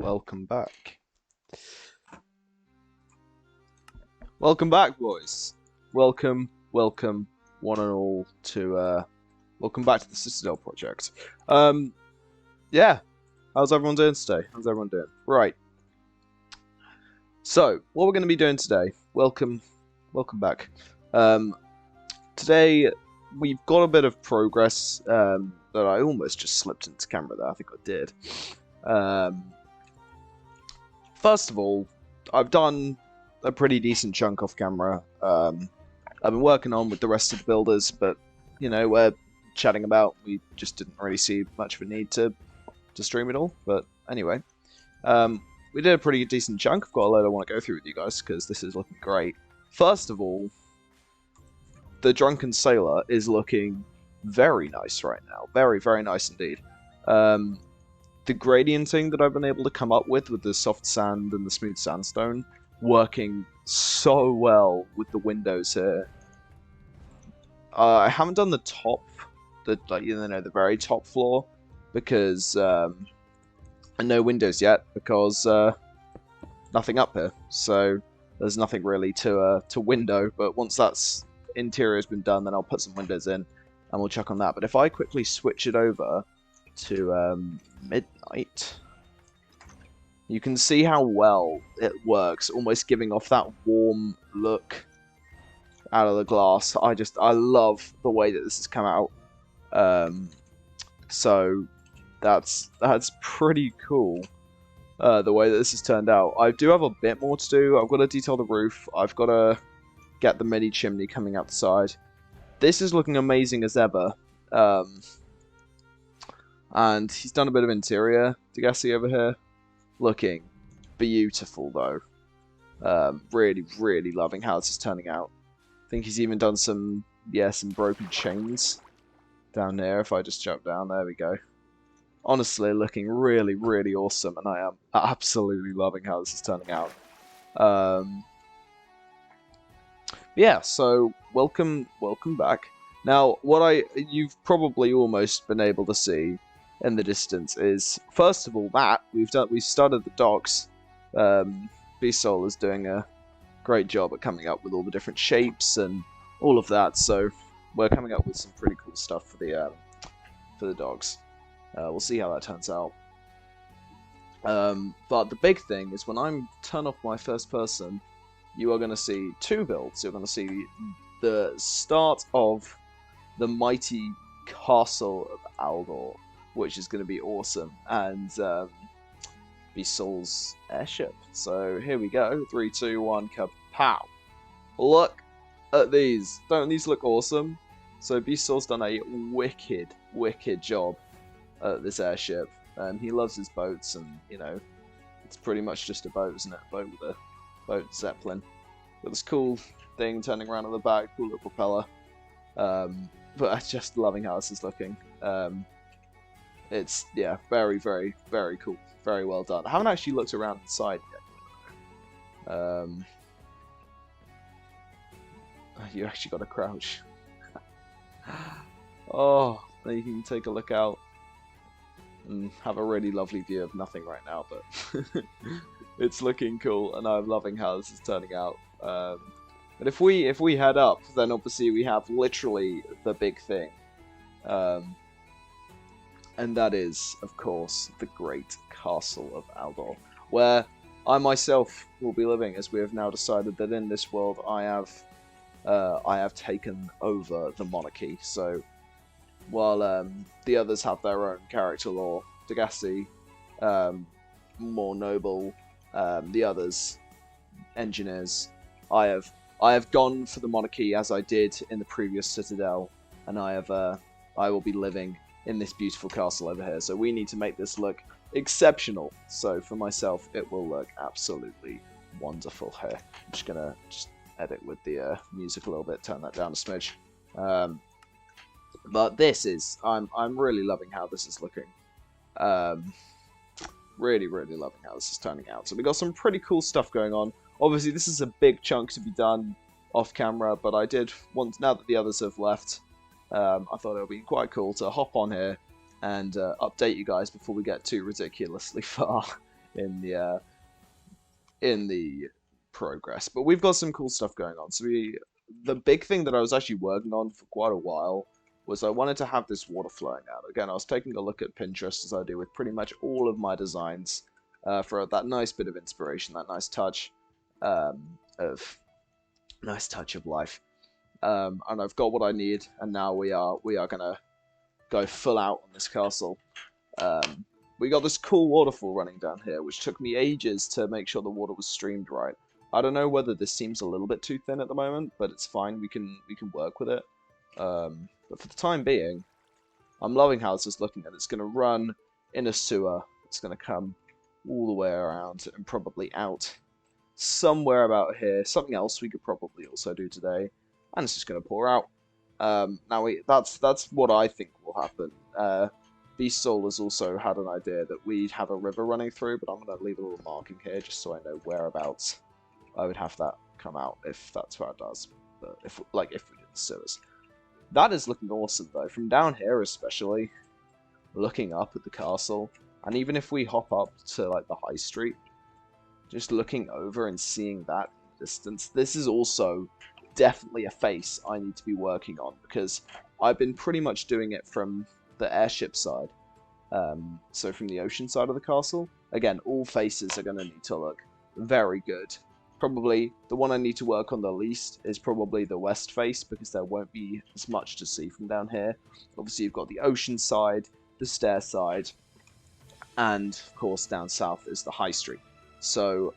welcome back. Welcome back, boys. Welcome, one and all, to welcome back to the Citadel Project. Yeah, how's everyone doing today? How's everyone doing? Right. So, what we're going to be doing today, welcome back. Today, we've got a bit of progress that I almost just slipped into camera there. I think I did. First of all, I've done a pretty decent chunk off camera. I've been working on with the rest of the builders, but, you know, we're chatting about. We just didn't really see much of a need to stream it all. But anyway, we did a pretty decent chunk. I've got a load I want to go through with you guys, because this is looking great. First of all, the Drunken Sailor is looking very nice right now. Very, very nice indeed. The gradienting that I've been able to come up with the soft sand and the smooth sandstone, working so well with the windows here. I haven't done the top, the very top floor, because no windows yet, because nothing up here. So there's nothing really to window. But once that's interior has been done, then I'll put some windows in and we'll check on that. But if I quickly switch it over to midnight, you can see how well it works, almost giving off that warm look out of the glass. I love the way that this has come out. So that's pretty cool, the way that this has turned out. I do have a bit more to do. I've got to detail the roof. I've got to get the mini chimney coming out the side. This is looking amazing as ever. And he's done a bit of interior, Degassi over here. Looking beautiful, though. Really, really loving how this is turning out. I think he's even done some broken chains down there. If I just jump down, there we go. Honestly, looking really, really awesome, and I am absolutely loving how this is turning out. Yeah, so welcome back. Now, you've probably almost been able to see in the distance is, first of all, that we've started the docks. B-Soul is doing a great job at coming up with all the different shapes and all of that. So we're coming up with some pretty cool stuff for the dogs. We'll see how that turns out. But the big thing is when I turn off my first person, you are going to see two builds. You're going to see the start of the mighty castle of Aldor, which is going to be awesome, and B-Soul's airship. So here we go. 3, 2, 1, kapow! Look at these. Don't these look awesome? So B-Soul's done a wicked job at this airship. He loves his boats, and you know, it's pretty much just a boat, isn't it? A boat with a boat zeppelin. Got this cool thing turning around on the back, cool little propeller. But I'm just loving how this is looking. It's, yeah, very, very, very cool. Very well done. I haven't actually looked around inside yet. You actually got to crouch. Oh, then you can take a look out and have a really lovely view of nothing right now, but it's looking cool, and I'm loving how this is turning out. But if we head up, then obviously we have literally the big thing. And that is, of course, the great castle of Aldor, where I myself will be living, as we have now decided that in this world I have taken over the monarchy. So while the others have their own character lore, Degassi, more noble, the others, engineers, I have gone for the monarchy as I did in the previous Citadel, and I will be living in this beautiful castle over here. So we need to make this look exceptional. So for myself, it will look absolutely wonderful here. I'm just gonna edit with the music a little bit, turn that down a smidge. But this is, I'm really loving how this is looking. Really, really loving how this is turning out. So we got some pretty cool stuff going on. Obviously, this is a big chunk to be done off camera, but I did want, now that the others have left, I thought it would be quite cool to hop on here and update you guys before we get too ridiculously far in the progress. But we've got some cool stuff going on. So the big thing that I was actually working on for quite a while was I wanted to have this water flowing out. Again, I was taking a look at Pinterest, as I do with pretty much all of my designs, for that nice bit of inspiration, that nice touch of life. And I've got what I need, and now we are gonna go full out on this castle. We got this cool waterfall running down here, which took me ages to make sure the water was streamed right. I don't know whether this seems a little bit too thin at the moment, but it's fine. We can work with it. But for the time being, I'm loving how this is looking, and it's going to run in a sewer. It's going to come all the way around and probably out somewhere about here. Something else we could probably also do today, and it's just going to pour out. Now that's what I think will happen. Beast Soul has also had an idea that we'd have a river running through, but I'm going to leave a little marking here just so I know whereabouts I would have that come out if that's where it does. But if we did the sewers. That is looking awesome though. From down here especially, looking up at the castle, and even if we hop up to like the high street, just looking over and seeing that distance, this is also definitely a face I need to be working on, because I've been pretty much doing it from the airship side. So from the ocean side of the castle, again, all faces are going to need to look very good. Probably the one I need to work on the least is probably the west face, because there won't be as much to see from down here. Obviously, you've got the ocean side, the stair side, and of course down south is the high street. So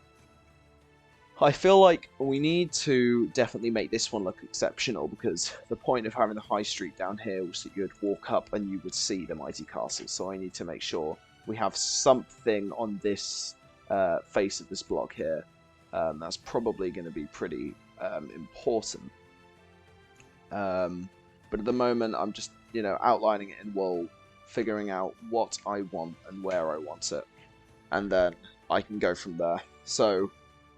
I feel like we need to definitely make this one look exceptional, because the point of having the high street down here was that you'd walk up and you would see the mighty castle. So I need to make sure we have something on this face of this block here. That's probably going to be pretty important. But at the moment, I'm just, outlining it in wool, figuring out what I want and where I want it. And then I can go from there. So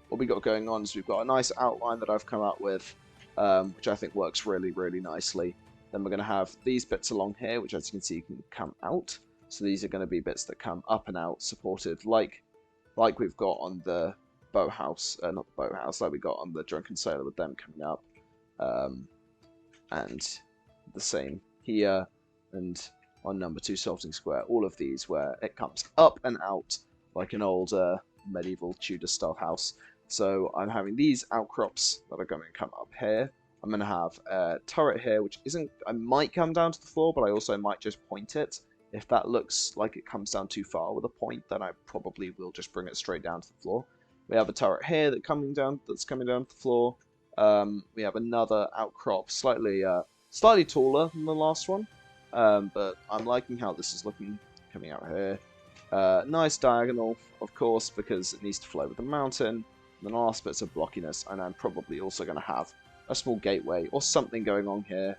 what we got going on is we've got a nice outline that I've come up with, which I think works really, really nicely. Then we're going to have these bits along here, which as you can see can come out. So these are going to be bits that come up and out, supported like we've got on the boathouse, not the boathouse, like we got on the Drunken Sailor with them coming up. And the same here, and on number 2 Salting Square, all of these where it comes up and out like an old medieval Tudor style house. So I'm having these outcrops that are going to come up here. I'm going to have a turret here, which I might come down to the floor, but I also might just point it. If that looks like it comes down too far with a point, then I probably will just bring it straight down to the floor. We have a turret here that's coming down to the floor. We have another outcrop, slightly taller than the last one, but I'm liking how this is looking, coming out here. Nice diagonal, of course, because it needs to flow with the mountain. And the last bit's of blockiness, and I'm probably also going to have a small gateway or something going on here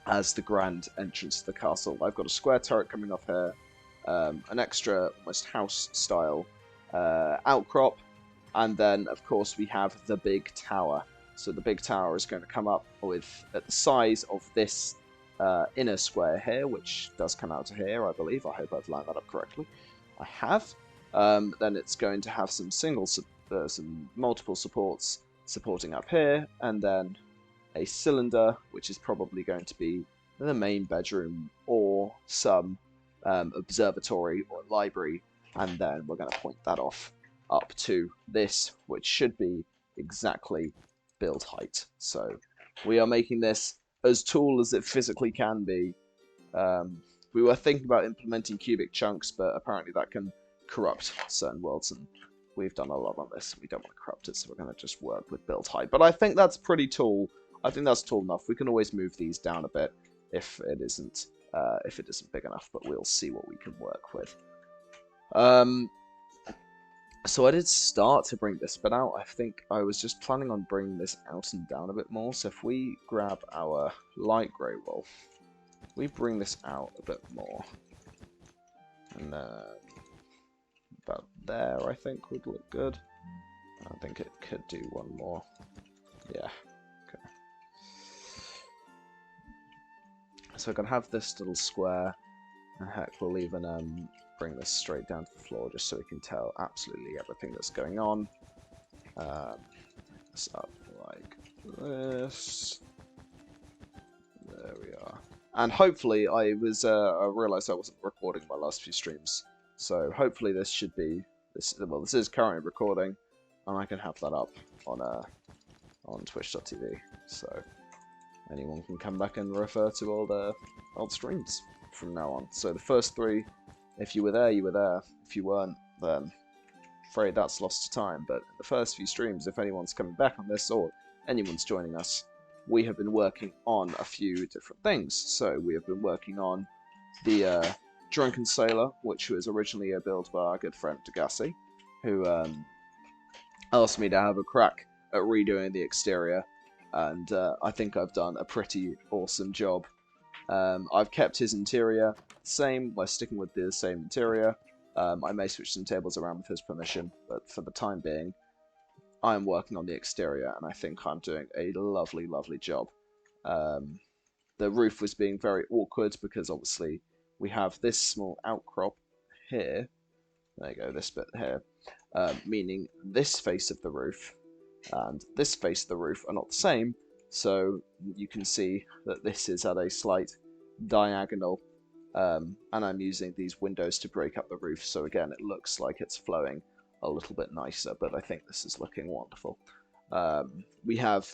as the grand entrance to the castle. I've got a square turret coming off here, an extra almost house-style outcrop, and then, of course, we have the big tower. So the big tower is going to come up at the size of this inner square here, which does come out to here, I believe. I hope I've lined that up correctly. I have. Then it's going to have some multiple supports supporting up here, and then a cylinder, which is probably going to be the main bedroom or some observatory or library, and then we're going to point that off up to this, which should be exactly build height. So we are making this as tall as it physically can be. We were thinking about implementing cubic chunks, but apparently that can corrupt certain worlds, and we've done a lot on this. We don't want to corrupt it, so we're going to just work with build height. But I think that's pretty tall. I think that's tall enough. We can always move these down a bit if it isn't big enough, but we'll see what we can work with. So I did start to bring this bit out. I think I was just planning on bringing this out and down a bit more. So if we grab our light grey wool, we bring this out a bit more, and about there I think would look good. I think it could do one more. Yeah. Okay. So I can have this little square, and heck, we'll even bring this straight down to the floor just so we can tell absolutely everything that's going on. This up like this. There we are. And hopefully I realised I wasn't recording my last few streams. So hopefully this should be this is currently recording, and I can have that up on twitch.tv. So anyone can come back and refer to old streams from now on. So the first 3, if you were there, you were there. If you weren't, then afraid that's lost to time. But in the first few streams, if anyone's coming back on this or anyone's joining us, we have been working on a few different things. So we have been working on the Drunken Sailor, which was originally a build by our good friend Degassi, who asked me to have a crack at redoing the exterior, and I think I've done a pretty awesome job. I've kept his interior the same. We're sticking with the same interior. I may switch some tables around with his permission, but for the time being, I'm working on the exterior, and I think I'm doing a lovely, lovely job. The roof was being very awkward because obviously we have this small outcrop here. There you go, this bit here. Meaning this face of the roof and this face of the roof are not the same, so you can see that this is at a slight diagonal, and I'm using these windows to break up the roof, so again it looks like it's flowing a little bit nicer, but I think this is looking wonderful. We have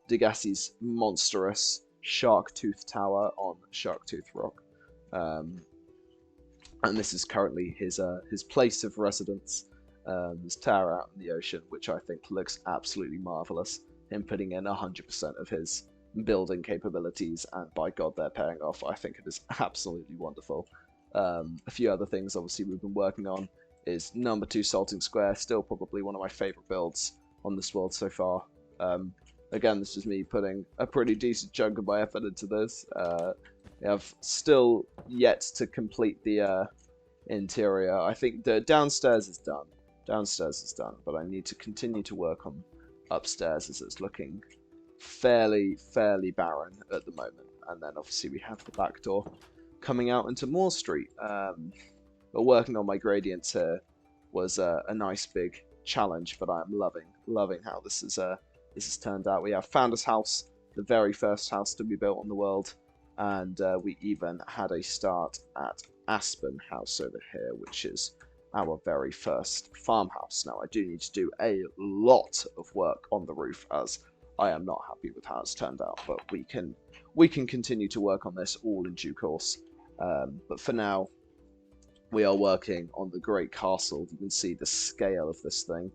Degassi's monstrous Shark Tooth Tower on Shark Tooth Rock, and this is currently his place of residence. This tower out in the ocean, which I think looks absolutely marvellous. Him putting in 100% of his building capabilities, and by God, they're paying off. I think it is absolutely wonderful. A few other things, obviously, we've been working on is number 2 Salting Square, still probably one of my favourite builds on this world so far. Again, this is me putting a pretty decent chunk of my effort into this. I've still yet to complete the interior. I think the downstairs is done. Downstairs is done, but I need to continue to work on upstairs as it's looking fairly barren at the moment. And then obviously we have the back door coming out into Moore Street. But working on my gradients here was a nice big challenge, but I'm loving how this has turned out. We have Founder's House, the very first house to be built on the world, and we even had a start at Aspen House over here, which is our very first farmhouse. Now, I do need to do a lot of work on the roof, as I am not happy with how it's turned out, but we can continue to work on this all in due course. But for now, we are working on the Great Castle. You can see the scale of this thing,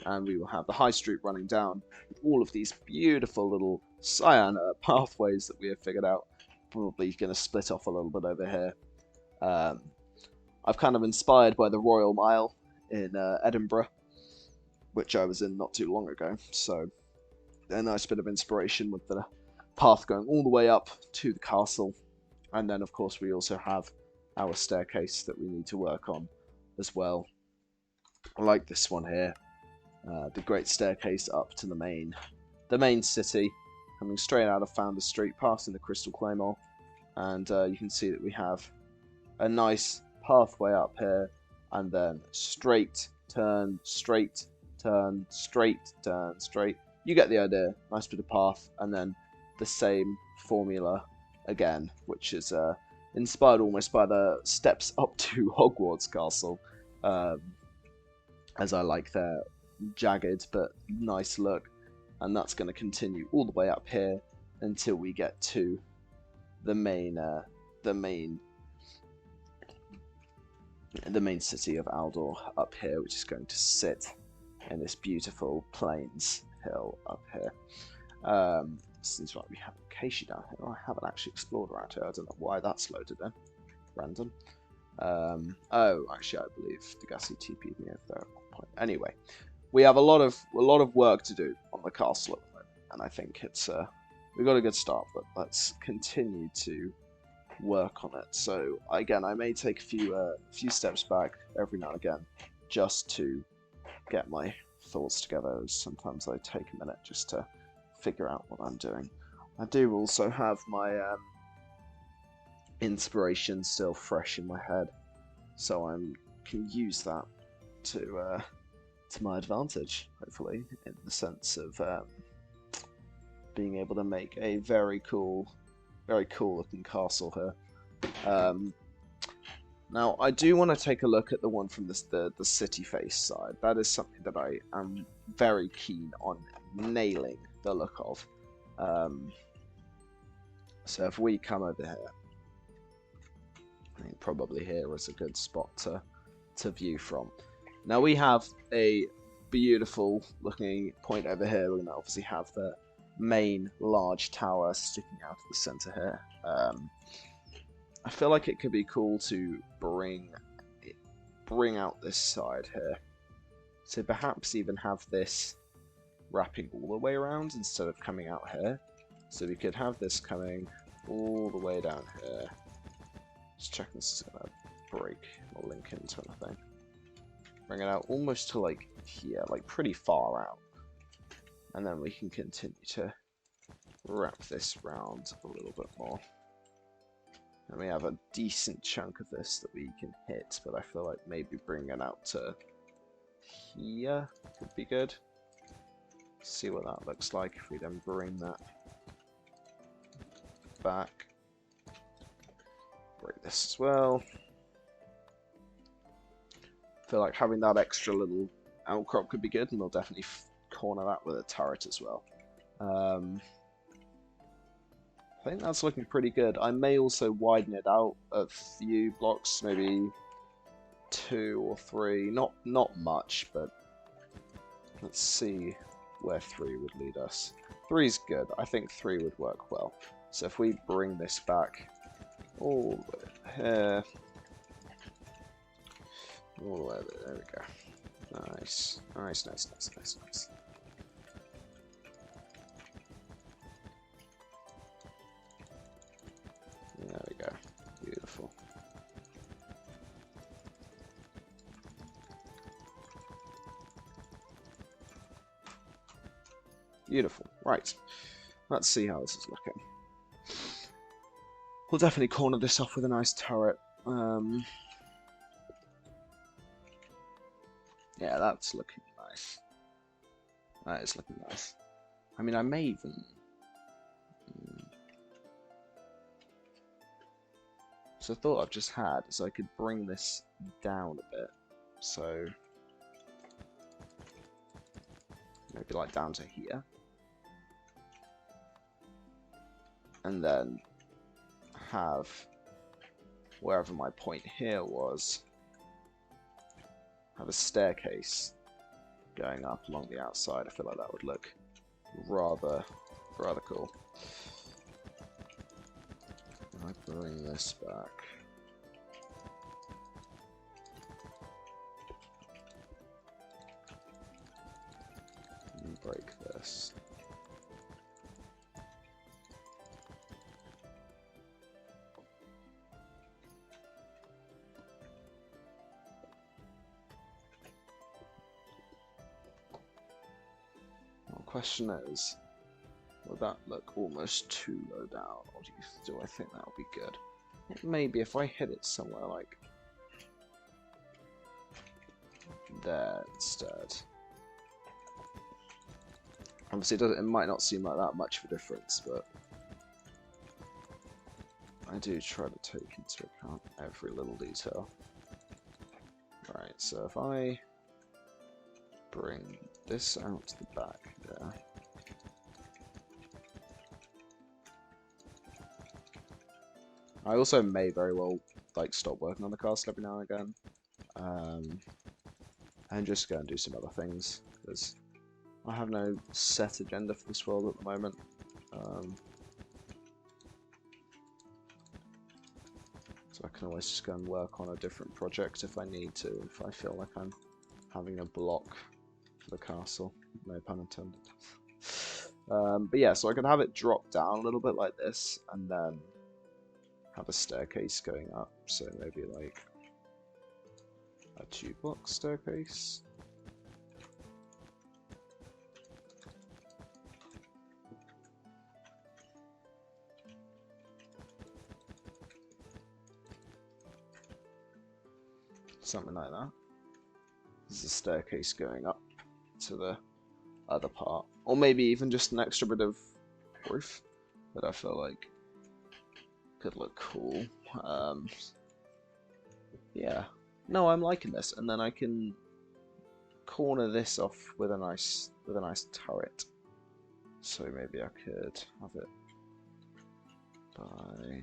and we will have the high street running down with all of these beautiful little cyan pathways that we have figured out. Probably going to split off a little bit over here. I've kind of inspired by the Royal Mile in Edinburgh, which I was in not too long ago, so a nice bit of inspiration with the path going all the way up to the castle. And then of course we also have our staircase that we need to work on as well. I like this one here, the great staircase up to the main city, coming straight out of Founders Street, passing the Crystal Claymore, and you can see that we have a nice pathway up here, and then straight, turn, straight, turn, straight, turn, straight. You get the idea. Nice bit of path, and then the same formula again, which is inspired almost by the steps up to Hogwarts Castle, as I like their jagged but nice look, and that's going to continue all the way up here until we get to the main city of Aldor up here, which is going to sit in this beautiful plains hill up here. Seems like we have Acacia down here. I haven't actually explored around here. I don't know why that's loaded in. Random. Oh, actually, I believe Degassi TP'd me over there at one point. Anyway, we have a lot of work to do on the castle at the moment, and I think it's we got a good start, but let's continue to work on it. So again, I may take a few steps back every now and again just to get my thoughts together, as sometimes I take a minute just to figure out what I'm doing. I do also have my inspiration still fresh in my head, so I can use that to my advantage, hopefully, in the sense of being able to make a very cool looking castle here. Now, I do want to take a look at the one from the city face side. That is something that I am very keen on nailing the look of. So if we come over here, I think probably here is a good spot to view from. Now we have a beautiful looking point over here. We're going to obviously have the main large tower sticking out of the center here. I feel like it could be cool to bring out this side here. So perhaps even have this wrapping all the way around instead of coming out here. So we could have this coming all the way down here. Just checking this is going to break or link into anything. Bring it out almost to like here, like pretty far out. And then we can continue to wrap this round a little bit more. And we have a decent chunk of this that we can hit, but I feel like maybe bringing it out to here would be good. See what that looks like if we then bring that back. Break this as well. I feel like having that extra little outcrop could be good, and we'll definitely corner that with a turret as well. I think that's looking pretty good. I may also widen it out a few blocks, maybe 2 or 3. Not much, but let's see where 3 would lead us. 3 is good. I think 3 would work well. So if we bring this back all the way here, all the way there we go. Nice, nice, nice, nice, nice, nice. There we go. Beautiful. Beautiful. Right. Let's see how this is looking. We'll definitely corner this off with a nice turret. Yeah, that's looking nice. That is looking nice. I mean, I may even... So the thought I've just had is I could bring this down a bit. So... maybe like down to here. And then have wherever my point here was, have a staircase going up along the outside. I feel like that would look rather cool. And I bring this back. And break this. Question is, would that look almost too low down, or do I think that would be good? Maybe if I hit it somewhere like there instead. Obviously, it might not seem like that much of a difference, but I do try to take into account every little detail. Right, so if I bring this out to the back there. I also may very well like stop working on the castle every now and again, and just go and do some other things because I have no set agenda for this world at the moment. So I can always just go and work on a different project if I need to, if I feel like I'm having a block the castle, no pun intended. But yeah, so I can have it drop down a little bit like this, and then have a staircase going up. So maybe like a 2-block staircase. something like that. There's a staircase going up to the other part, or maybe even just an extra bit of roof that I feel like could look cool. Yeah, no, I'm liking this, and then I can corner this off with a nice turret. So maybe I could have it by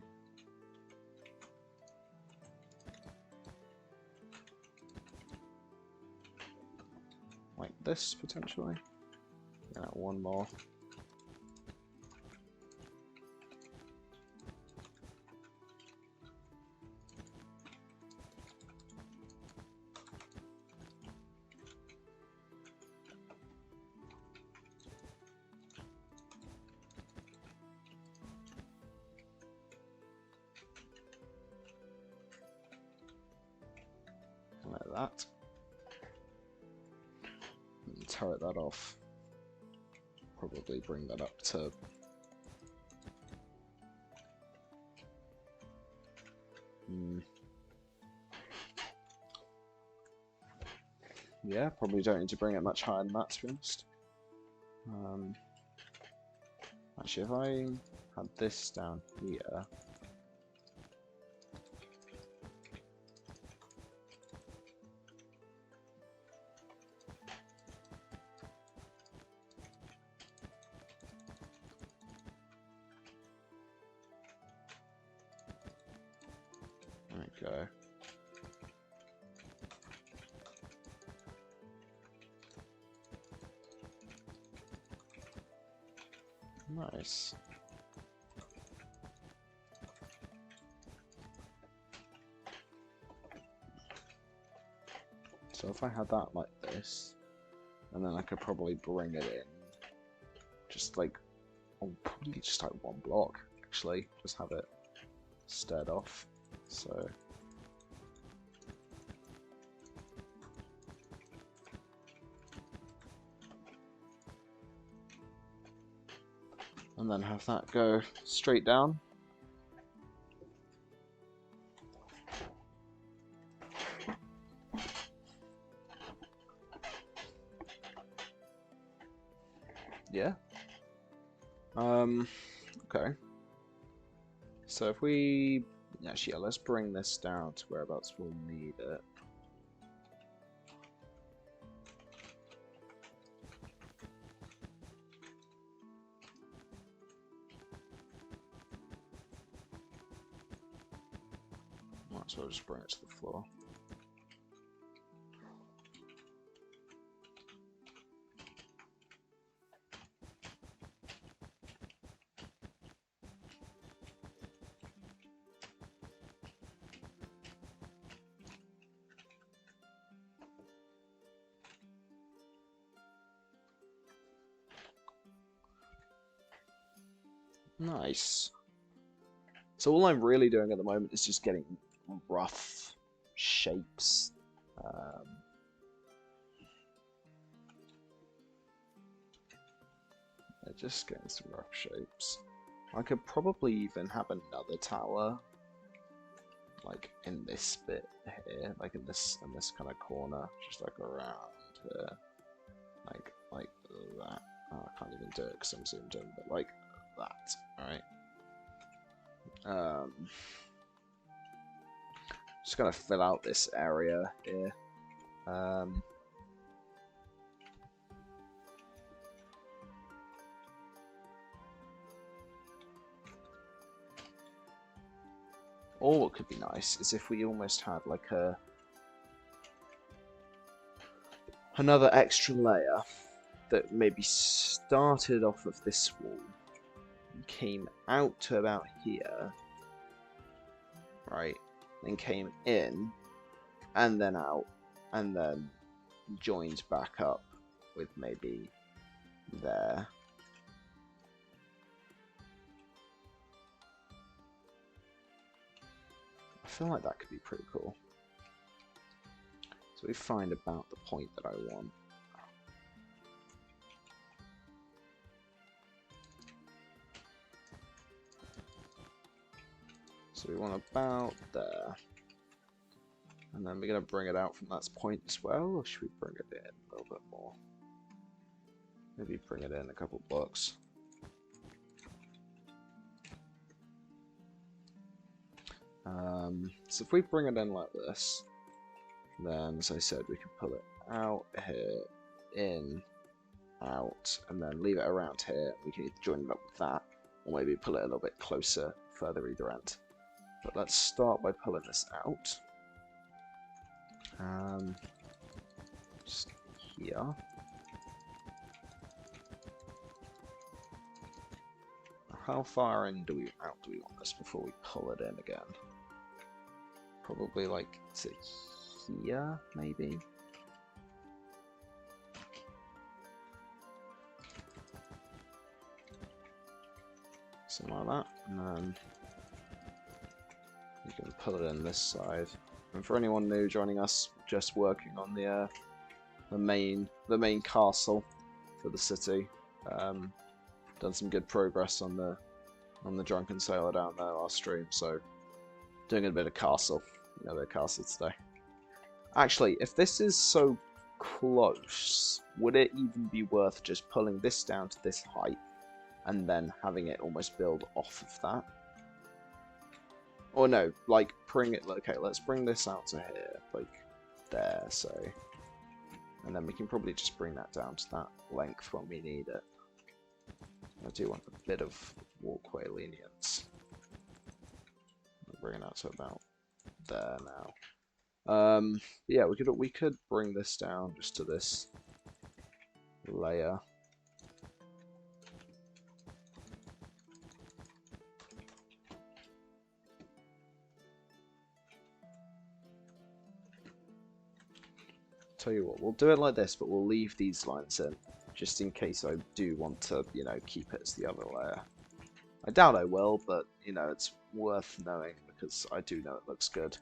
like this potentially. Yeah, one more. Like that. And turret that off. Probably bring that up to yeah, probably don't need to bring it much higher than that, to be honest. Actually, if I had this down here, there we go. Nice. So if I had that like this, and then I could probably bring it in, just like, probably just like one block, actually, just have it stared off, so. And then have that go straight down. Yeah. Okay. So if we actually, yeah, let's bring this down to whereabouts we'll need it. Might as well just bring it to the floor. Nice. So all I'm really doing at the moment is just getting rough shapes. Just getting some rough shapes. I could probably even have another tower, like in this bit here, like in this kind of corner, just like around here, like that. Oh, I can't even do it because I'm zoomed in, but like that. All right. Just gonna fill out this area here. Or what could be nice is if we almost had like another extra layer that maybe started off of this wall, came out to about here, right, then came in, and then out, and then joined back up with maybe there. I feel like that could be pretty cool. So we find about the point that I want. So we want about there. And then we're going to bring it out from that point as well, or should we bring it in a little bit more? Maybe bring it in a couple blocks. So if we bring it in like this, then as I said, we can pull it out here, in, out, and then leave it around here. We can either join it up with that, or maybe pull it a little bit closer, further either end. But let's start by pulling this out. Just here. How far in do we want this before we pull it in again? Probably like to here, maybe. Something like that, and then you can pull it in this side. And for anyone new joining us, just working on the main castle for the city. Done some good progress on the drunken sailor down there last stream, so doing a bit of castle, a bit of castle today. Actually, if this is so close, would it even be worth just pulling this down to this height and then having it almost build off of that? Or no, like bring it. Okay, let's bring this out to here, like there, so, and then we can probably just bring that down to that length when we need it. I do want a bit of walkway lenience. I'll bring it out to about there now. Yeah, we could bring this down just to this layer. Tell you what, we'll do it like this, but we'll leave these lines in, just in case I do want to, keep it as the other layer. I doubt I will, but, it's worth knowing, because I do know it looks good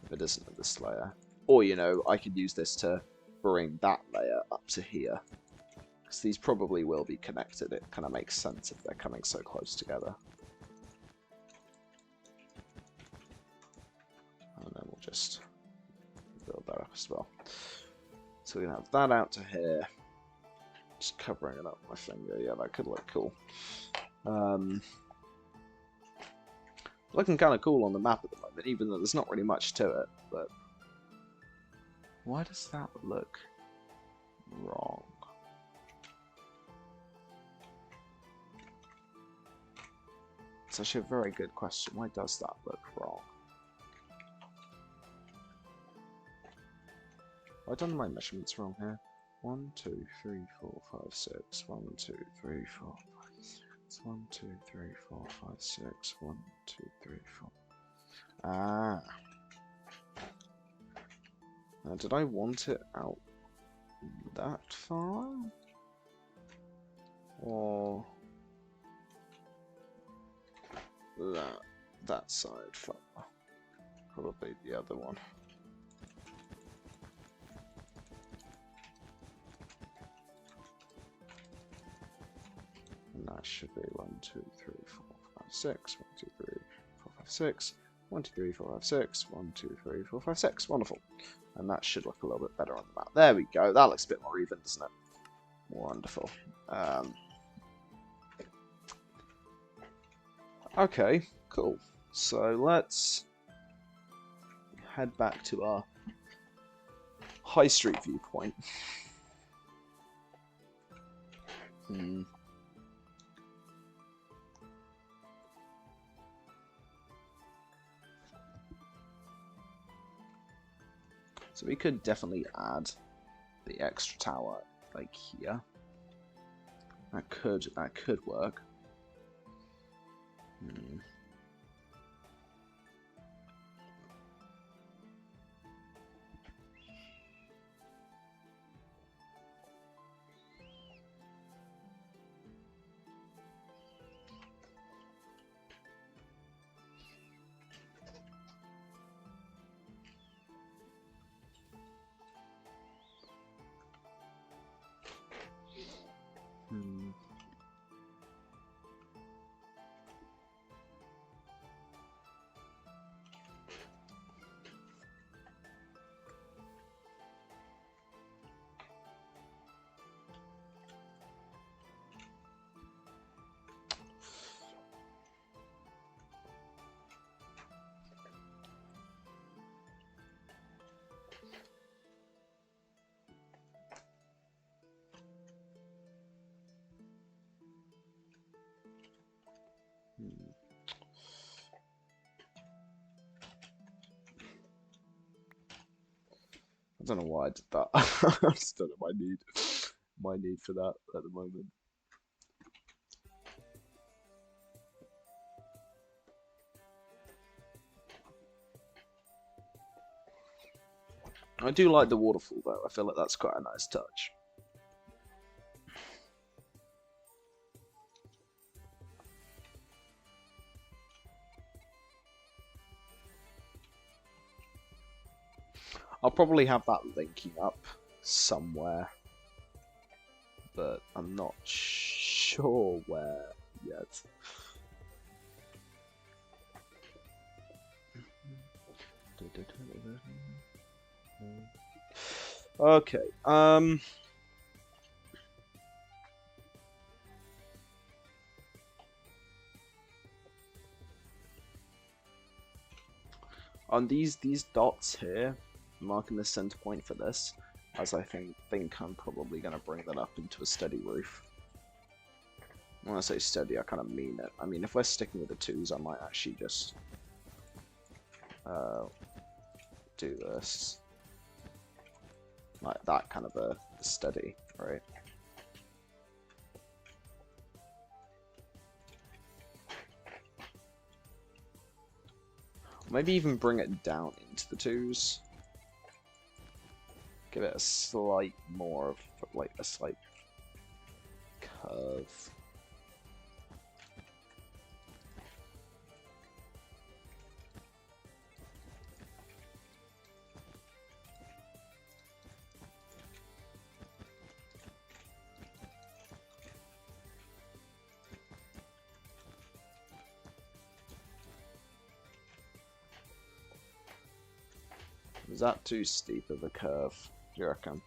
if it isn't in this layer. Or, I could use this to bring that layer up to here, because these probably will be connected. It kind of makes sense if they're coming so close together. And then we'll just build that up as well. So we can have that out to here. Just covering it up with my finger. Yeah, that could look cool. Looking kind of cool on the map at the moment, even though there's not really much to it. But why does that look wrong? It's actually a very good question. Why does that look wrong? Have I done my measurements wrong here? 1, 2, 3, 4, 5, 6. 1, 2, 3, 4, 5, 6. 1, 2, 3, 4, 5, 6. 1, 2, 3, 4. Ah. Now, did I want it out that far? Or that side far? Probably the other one. And that should be 1, 2, 3, 4, 5, 6. 1, 2, 3, 4, 5, 6. 1, 2, 3, 4, 5, 6. 1, 2, 3, 4, 5, 6. Wonderful. And that should look a little bit better on the map. There we go. That looks a bit more even, doesn't it? Wonderful. Okay, cool. So let's head back to our high street viewpoint. So we could definitely add the extra tower like here. That could work. I don't know why I did that. I just don't know my need for that at the moment. I do like the waterfall though. I feel like that's quite a nice touch. I'll probably have that linking up somewhere, but I'm not sure where yet. Okay, on these dots here, marking the center point for this, as I think I'm probably going to bring that up into a steady roof. When I say steady, I kind of mean it. I mean, if we're sticking with the twos, I might actually just do this. Like that kind of a steady, right? Maybe even bring it down into the twos. Give it a slight more of like a slight curve. Is that too steep of a curve, do you reckon?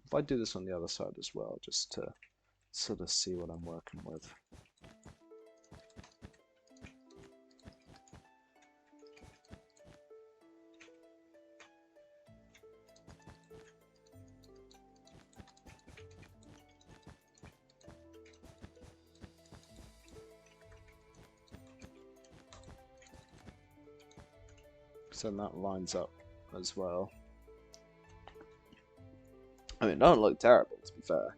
If I do this on the other side as well, just to sort of see what I'm working with. So that lines up as well. I mean, it don't look terrible, to be fair.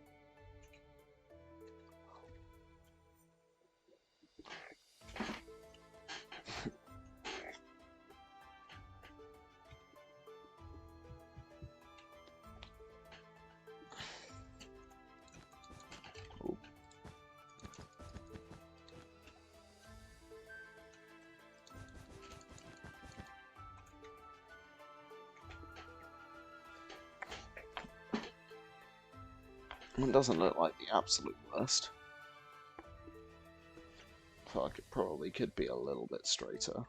It doesn't look like the absolute worst. I feel like it probably could be a little bit straighter.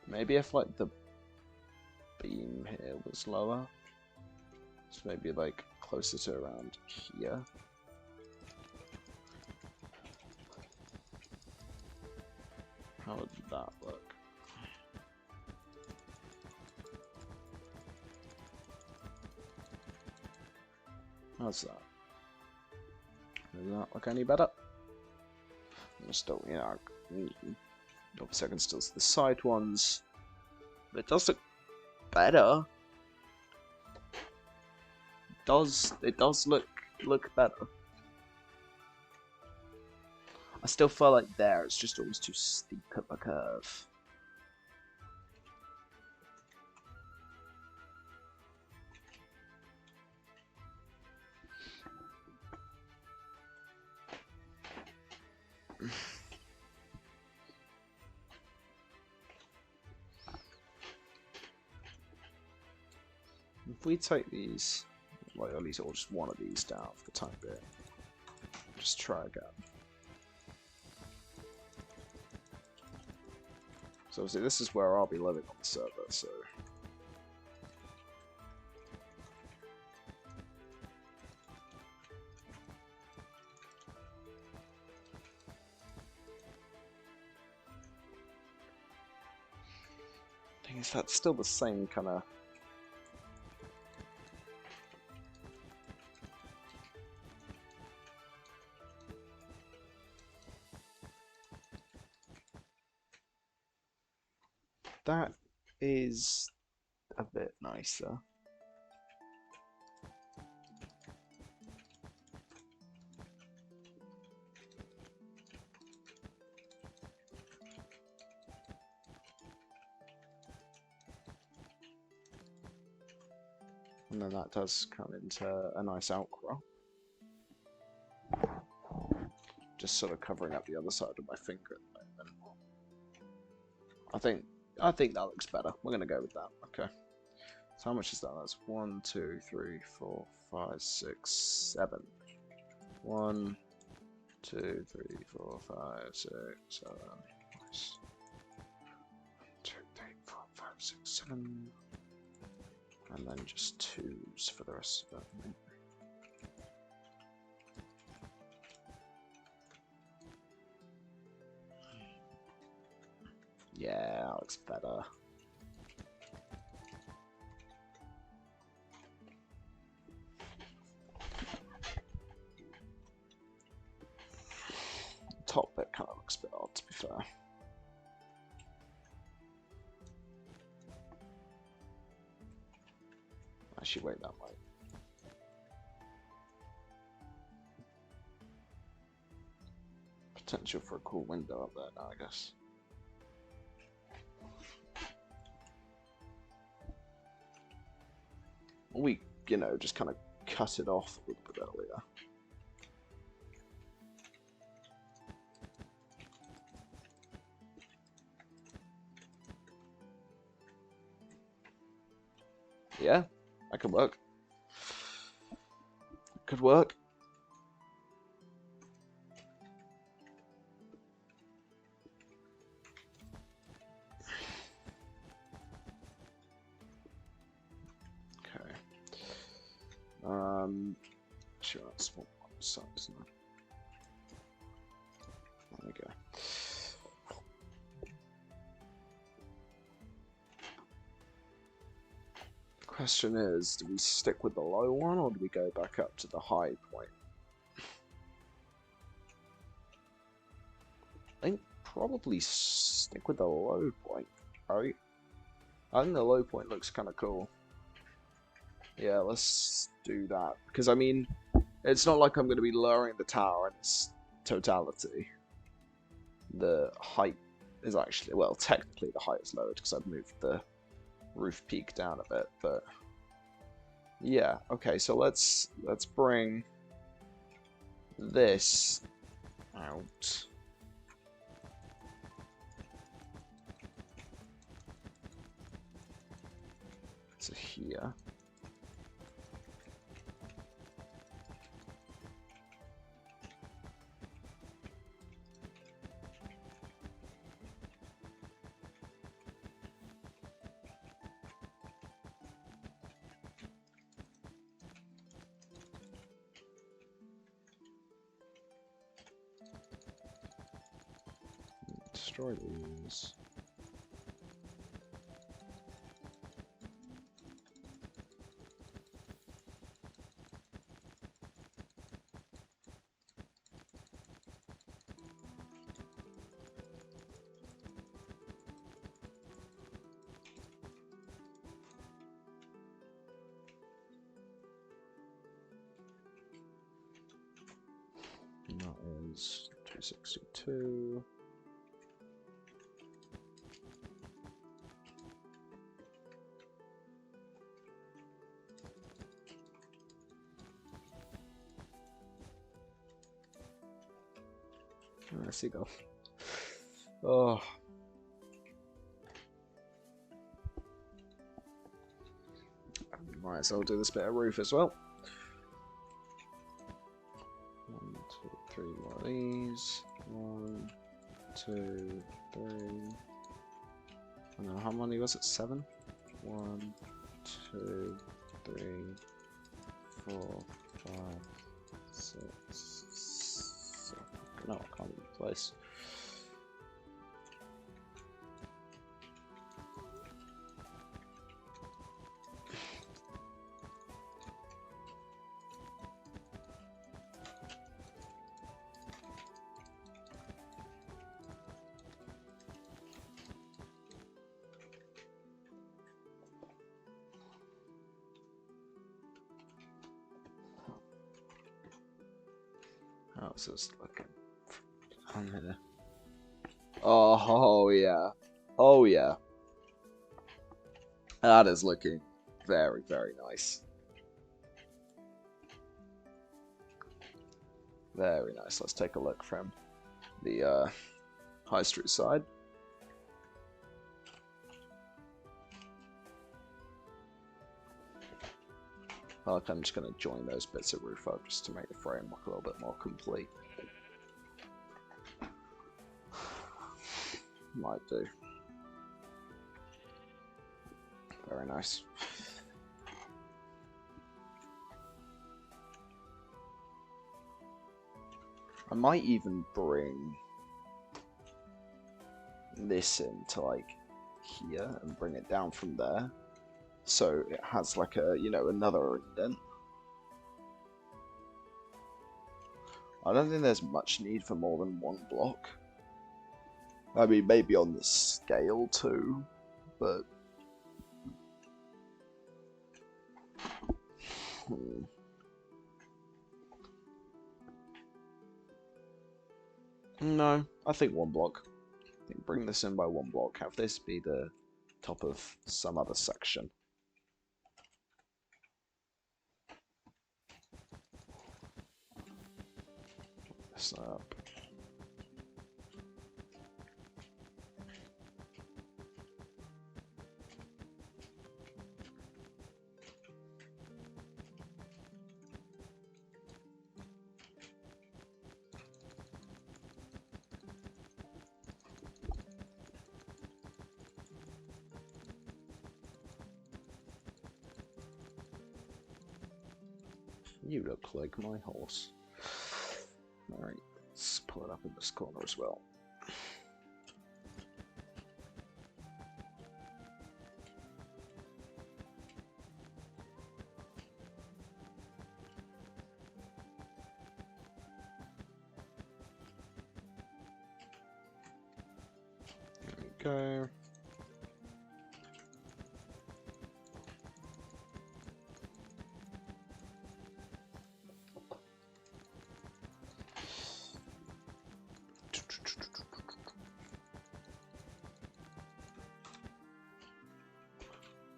Maybe if like the beam here was lower, so maybe like closer to around here. How would that look? How's that? Does that look any better? I'm still, you know, obviously I can still see the side ones, but it does look better. It does look better. I still feel like there it's just always too steep of a curve. If we take these, like at least or just one of these down for the time being. Just try again. So obviously this is where I'll be living on the server, so... Thing is, that's still the same kind of... That is a bit nicer. And then that does come into a nice outcrop. Just sort of covering up the other side of my finger at the moment. I think that looks better. We're gonna go with that. Okay. So how much is that? That's 1, 2, 3, 4, 5, 6, 7. 1, 2, 3, 4, 5, 6, 7. Nice. 2, 3, 4, 5, 6, 7. And then just 2s for the rest of it. Yeah, that looks better. Top bit kind of looks a bit odd, to be fair. Actually, wait, that might. Potential for a cool window up there now, I guess. We, you know, just kind of cut it off a little bit earlier. Yeah, that could work. Could work. Sure, that's what size, isn't it? There we go. The question is, do we stick with the low one or do we go back up to the high point? I think probably stick with the low point, right? I think the low point looks kind of cool. Yeah, let's do that. Because, I mean, it's not like I'm going to be lowering the tower in its totality. The height is actually, well, technically the height is lowered because I've moved the roof peak down a bit, but yeah, okay, so let's bring this out. To here. Destroy these. And that is 262. Seagull. Oh. Right, so I'll do this bit of roof as well. 1, 2, 3 more of these. 1, 2, 3. I don't know, how many was it? 7? 1, 2, 3, 4, 5, 6, 7. No, I can't even place. How's this looking? On here. Oh yeah. Oh yeah. That is looking very, very nice. Very nice. Let's take a look from the high street side. I'm just going to join those bits of roof up just to make the frame look a little bit more complete. Might do. Very nice. I might even bring this into like here and bring it down from there. So it has like a, you know, another indent. I don't think there's much need for more than 1 block. I mean, maybe on the scale too, but... No, I think 1 block. I think bring this in by 1 block. Have this be the top of some other section. This up. You look like my horse. Alright, let's pull it up in this corner as well. There we go.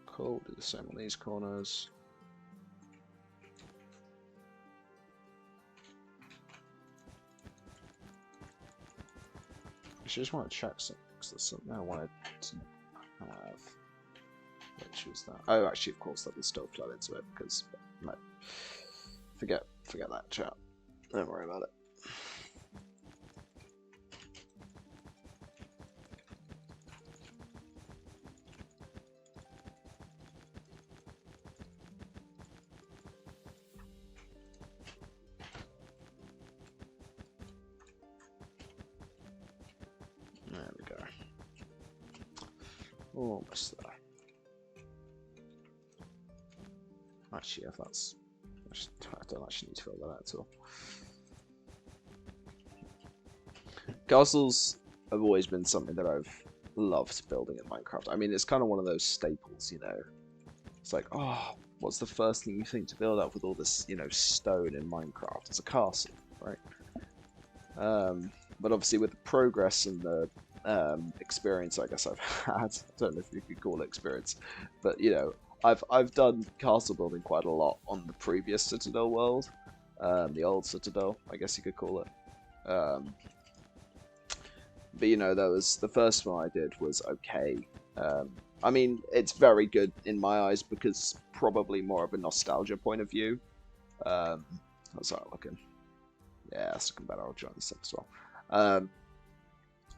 Cool, do the same on these corners. I just want to check something, because there's something I wanted to have. Which was that? Oh, actually, of course, that will still flow into it, because, no. Forget that, chat. Don't worry about it. There we go. Almost there. Actually, if that's... I don't actually need to fill that out at all. Castles have always been something that I've loved building in Minecraft. I mean, it's kind of one of those staples, you know. It's like, oh, what's the first thing you think to build up with all this, you know, stone in Minecraft? It's a castle, right? But obviously with the progress and the experience I guess I've had, I don't know if you could call it experience, but you know, I've done castle building quite a lot on the previous Citadel world, the old Citadel, I guess you could call it. But you know, that was the first one I did was okay. I mean, it's very good in my eyes because probably more of a nostalgia point of view. How's that looking? Yeah, that's looking better. I'll join this up as well.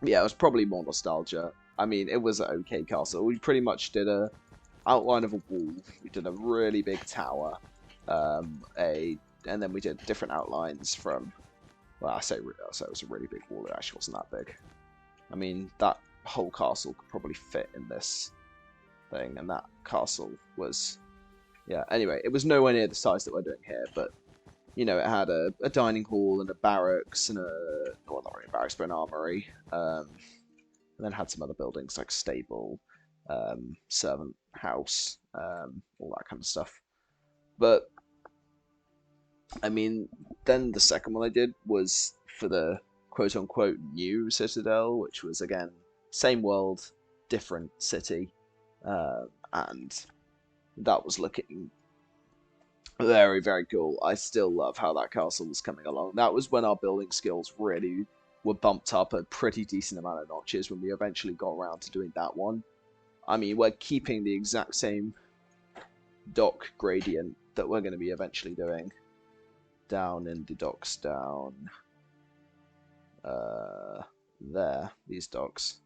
Yeah, it was probably more nostalgia. I mean, it was an okay castle. We pretty much did a outline of a wall. We did a really big tower. And then we did different outlines from. Well, I say it was a really big wall. It actually wasn't that big. I mean, that whole castle could probably fit in this thing, and that castle was. Yeah. Anyway, it was nowhere near the size that we're doing here, but you know, it had a dining hall and a barracks and well, not really a barracks, but an armory. And then had some other buildings like stable, servant house, all that kind of stuff. But I mean, then the second one I did was for the quote-unquote new Citadel, which was again same world, different city, and that was looking very, very cool. I still love how that castle was coming along. That was when our building skills really were bumped up a pretty decent amount of notches when we eventually got around to doing that one. I mean, we're keeping the exact same dock gradient that we're going to be eventually doing down in the docks down there, these docks.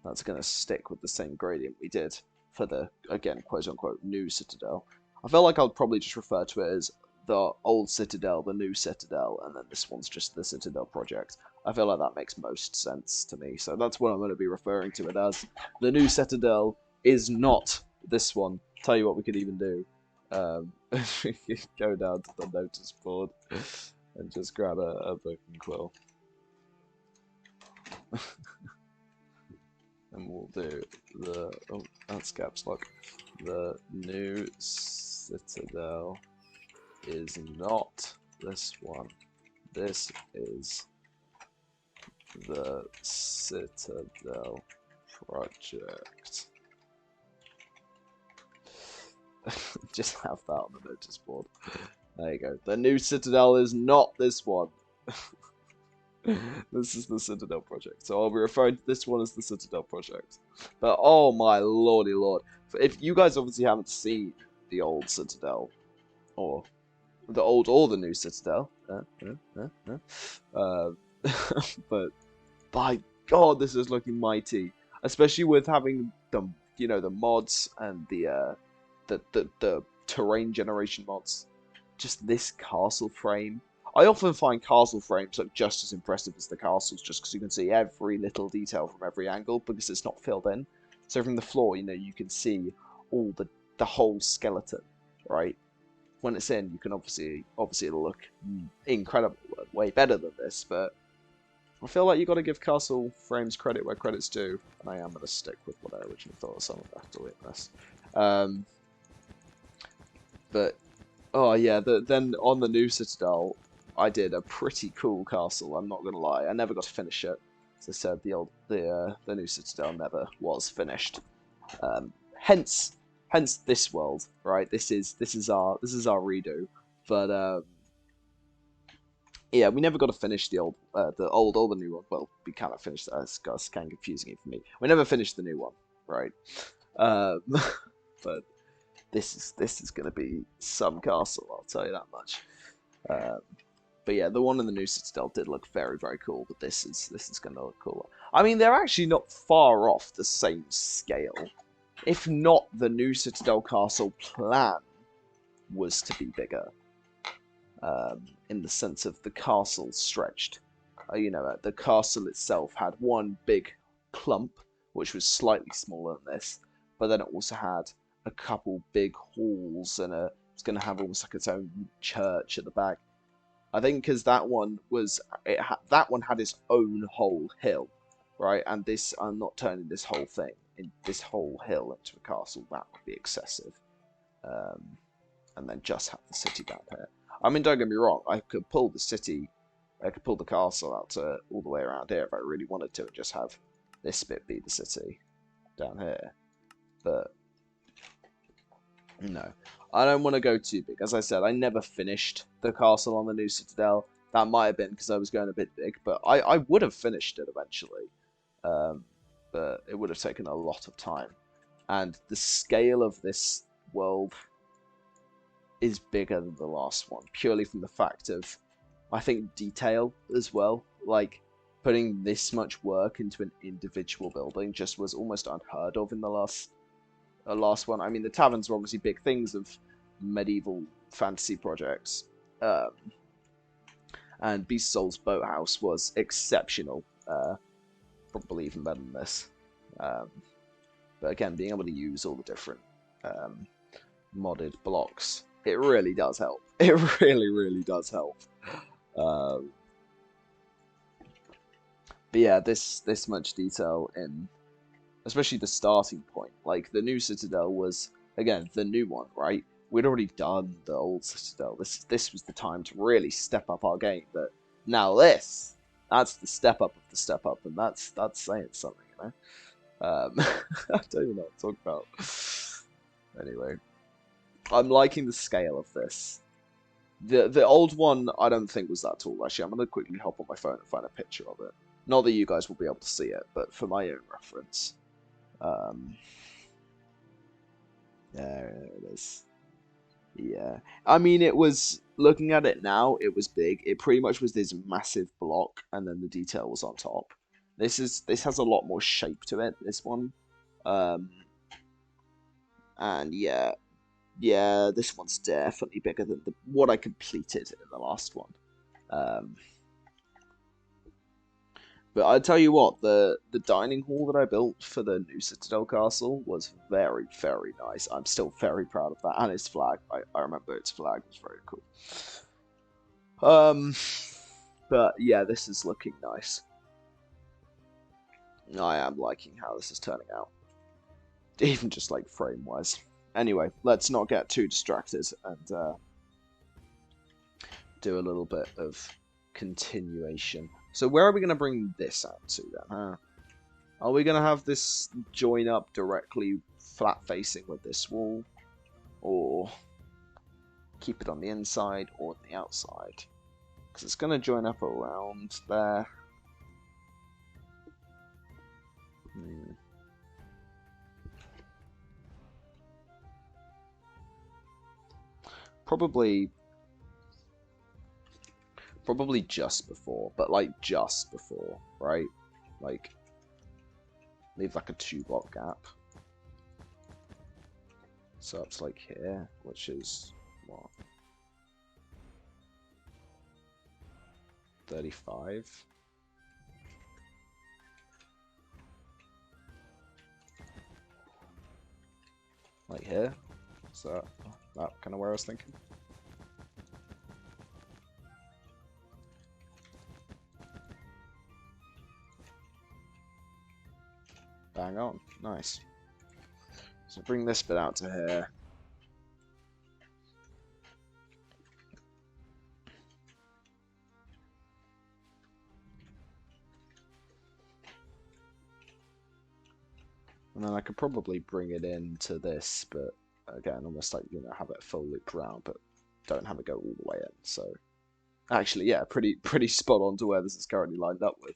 That's going to stick with the same gradient we did for the, again, quote-unquote, new Citadel. I feel like I'll probably just refer to it as the old Citadel, the new Citadel, and then this one's just the Citadel Project. I feel like that makes most sense to me, so that's what I'm going to be referring to it as. The new Citadel is not this one. Tell you what we could even do. We could go down to the notice board and just grab a book and quill. And we'll do the, oh, that's caps lock. The new Citadel is not this one. This is the Citadel Project. Just have that on the notice board. There you go. The new Citadel is not this one. This is the Citadel Project. So I'll be referring to this one as the Citadel Project. But oh my lordy lord. If you guys obviously haven't seen the old Citadel, or the old or the new Citadel, but by God, this is looking mighty. Especially with having the, you know, the mods and the terrain generation mods. Just this castle frame. I often find castle frames look just as impressive as the castles, just because you can see every little detail from every angle, because it's not filled in. So from the floor, you know, you can see all the whole skeleton, right? When it's in, you can obviously it'll look incredible, way better than this. But I feel like you got to give castle frames credit where credit's due, and I am going to stick with what I originally thought of some of that to witness. But oh yeah, then on the new Citadel, I did a pretty cool castle. I'm not gonna lie. I never got to finish it. As I said, the new Citadel never was finished. Hence this world, right? This is our redo. But yeah, we never got to finish the old or the new one. Well, we kind of finished that. It's kind of confusing for me. We never finished the new one, right? But this is gonna be some castle. I'll tell you that much. But yeah, the one in the new Citadel did look very, very cool, but this is going to look cooler. I mean, they're actually not far off the same scale. If not, the new Citadel castle plan was to be bigger. In the sense of the castle stretched. You know, the castle itself had one big clump, which was slightly smaller than this, but then it also had a couple big halls, and it's going to have almost like its own church at the back. I think because that one had its own whole hill, right? And this, I'm not turning this whole hill into a castle. That would be excessive. And then just have the city down here. I mean, don't get me wrong. I could pull the castle out to all the way around here if I really wanted to, and just have this bit be the city down here. But no. I don't want to go too big. As I said, I never finished the castle on the new Citadel. That might have been because I was going a bit big, but I would have finished it eventually. But it would have taken a lot of time. And the scale of this world is bigger than the last one, purely from the fact of I think detail as well. Like, putting this much work into an individual building just was almost unheard of in the last one. I mean, the taverns were obviously big things of medieval fantasy projects. And Beast Soul's boathouse was exceptional. Probably even better than this. But again, being able to use all the different modded blocks, it really does help. It really, really does help. But yeah, this much detail in, especially the starting point. Like, the new Citadel was, again, the new one, right? We'd already done the old Citadel. This was the time to really step up our game. But now that's the step up of the step up, and that's saying something, you know? I don't even know what to talk about. Anyway, I'm liking the scale of this. The old one, I don't think was that tall. Actually, I'm going to quickly hop on my phone and find a picture of it. Not that you guys will be able to see it, but for my own reference. There it is. Yeah. I mean, it was, looking at it now, it was big. It pretty much was this massive block, and then the detail was on top. This has a lot more shape to it, this one. And yeah, this one's definitely bigger than what I completed in the last one. But I tell you what, the dining hall that I built for the new Citadel Castle was very, very nice. I'm still very proud of that, and its flag. I remember its flag was very cool. But yeah, this is looking nice. I am liking how this is turning out, even just like frame-wise. Anyway, let's not get too distracted and do a little bit of continuation. So where are we going to bring this out to then, huh? Are we going to have this join up directly flat facing with this wall? Or keep it on the inside or on the outside? Because it's going to join up around there. Probably just before, but like just before, right? Like, leave like a 2-block gap. So it's like here, which is what? 35. Like here. So that kind of where I was thinking. Bang on. Nice. So bring this bit out to here. And then I could probably bring it into this, but again, almost like, you know, have it full loop round, but don't have it go all the way in. So actually, yeah, pretty spot on to where this is currently lined up with.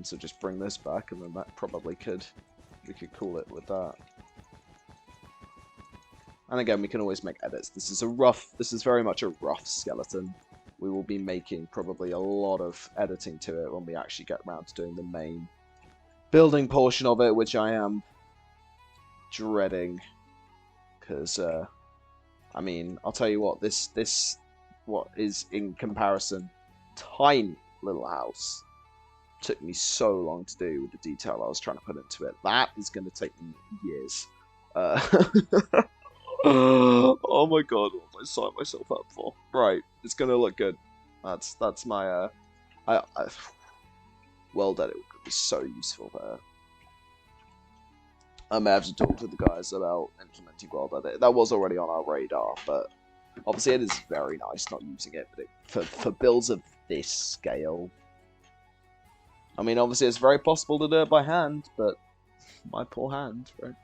So just bring this back, and then that probably we could call it with that. And again, we can always make edits. This is very much a rough skeleton. We will be making probably a lot of editing to it when we actually get around to doing the main building portion of it, which I am dreading. Because, I mean, I'll tell you what, this what is, in comparison, tiny little house took me so long to do with the detail I was trying to put into it. That is going to take me years. Oh my god, what have I signed myself up for? Right, it's going to look good. That's my, World Edit would be so useful there. I may have to talk to the guys about implementing World Edit. That was already on our radar, but obviously it is very nice not using it, but for builds of this scale, I mean, obviously it's very possible to do it by hand, but my poor hand, right?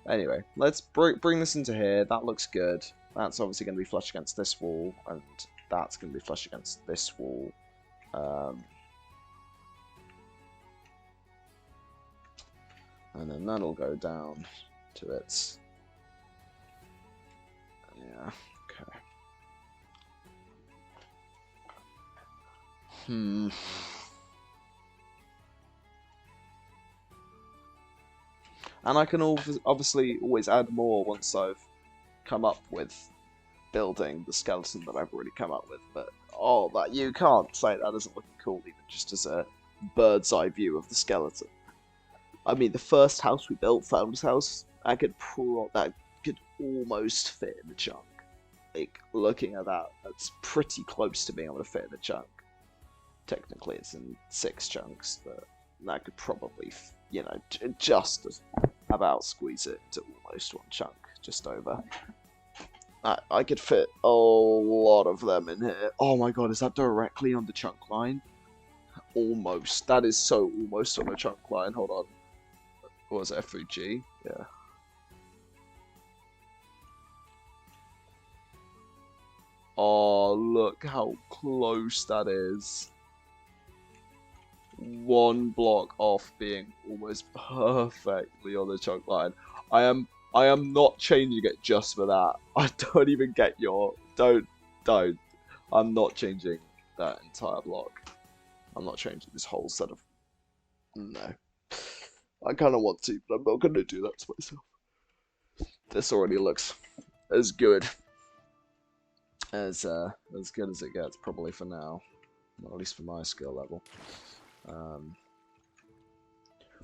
Anyway, let's bring this into here. That looks good. That's obviously going to be flush against this wall, and that's going to be flush against this wall. And then that'll go down to its... Yeah, okay. And I can obviously always add more once I've come up with building the skeleton that I've already come up with. But oh, that you can't say that isn't looking cool even just as a bird's eye view of the skeleton. I mean, the first house we built, Founder's House, that could almost fit in the chunk. Like, looking at that, that's pretty close to being able to fit in the chunk. Technically, it's in 6 chunks, but that could probably, you know, just about squeeze it into almost 1 chunk, just over. I could fit a lot of them in here. Oh my god, is that directly on the chunk line? Almost. That is so almost on the chunk line. Hold on. What was it, FUG? Yeah. Oh, look how close that is. 1 block off being almost perfectly on the chunk line. I am not changing it just for that. I don't even get your... Don't. I'm not changing that entire block. I'm not changing this whole set of... No. I kind of want to, but I'm not going to do that to myself. This already looks as good as good as it gets, probably for now. Well, at least for my skill level.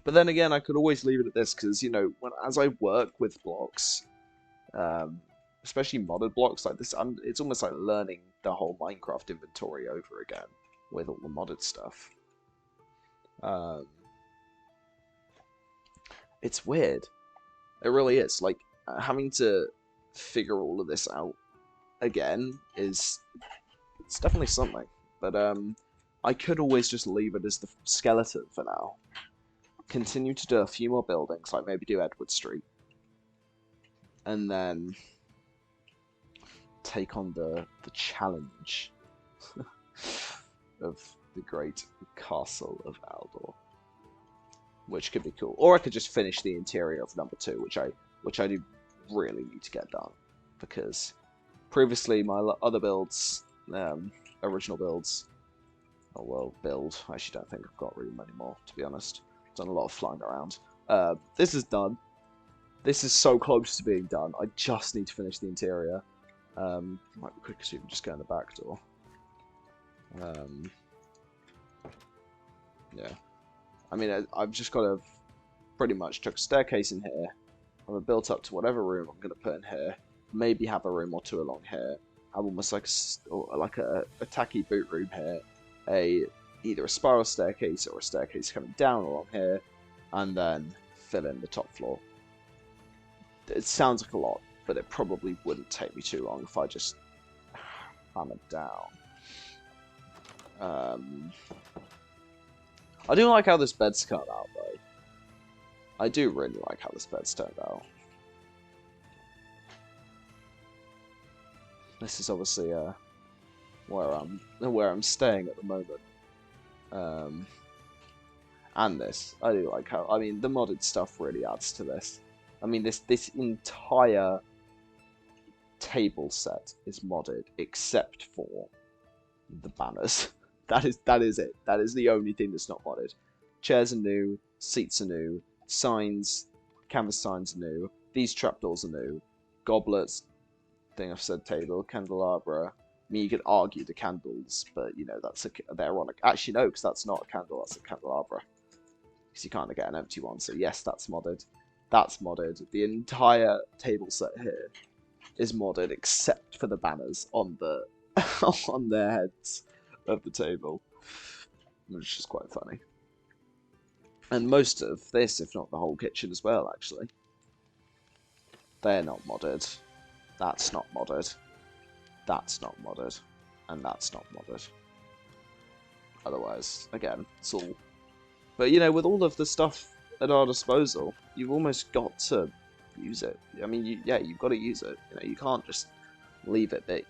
But then again, I could always leave it at this, because, you know, as I work with blocks, especially modded blocks like this, it's almost like learning the whole Minecraft inventory over again with all the modded stuff. It's weird. It really is. Like, having to figure all of this out again it's definitely something. But I could always just leave it as the skeleton for now. Continue to do a few more buildings, like maybe do Edward Street. And then take on the challenge of the great castle of Aldor. Which could be cool. Or I could just finish the interior of number 2, which I do really need to get done. Because previously my other builds, original builds, I actually don't think I've got really many more, to be honest. I've done a lot of flying around. This is done. This is so close to being done. I just need to finish the interior. Might be quicker to even just go in the back door. Yeah. I mean, I've just got to pretty much chuck a staircase in here. I'm going to build up to whatever room I'm going to put in here. Maybe have a room or 2 along here. Have almost like a tacky boot room here. Either a spiral staircase or a staircase coming down along here. And then fill in the top floor. It sounds like a lot, but it probably wouldn't take me too long if I just hammered down. I do like how this bed's cut out, though. I do really like how this bed's turned out. This is obviously where I'm staying at the moment. And this, I do like how. I mean, the modded stuff really adds to this. I mean, this entire table set is modded except for the banners. That is it. That is the only thing that's not modded. Chairs are new, seats are new, signs, canvas signs are new, these trapdoors are new, goblets, thing I've said table, candelabra. I mean, you could argue the candles, but you know, they're on a... Actually, no, because that's not a candle, that's a candelabra. Because you can't get an empty one, so yes, that's modded. That's modded. The entire table set here is modded except for the banners on the on their heads of the table, which is quite funny. And most of this, if not the whole kitchen as well, actually. They're not modded. That's not modded. That's not modded. And that's not modded. Otherwise, again, it's all... But, you know, with all of the stuff at our disposal, you've almost got to use it. I mean, you've got to use it. You know, you can't just leave it be.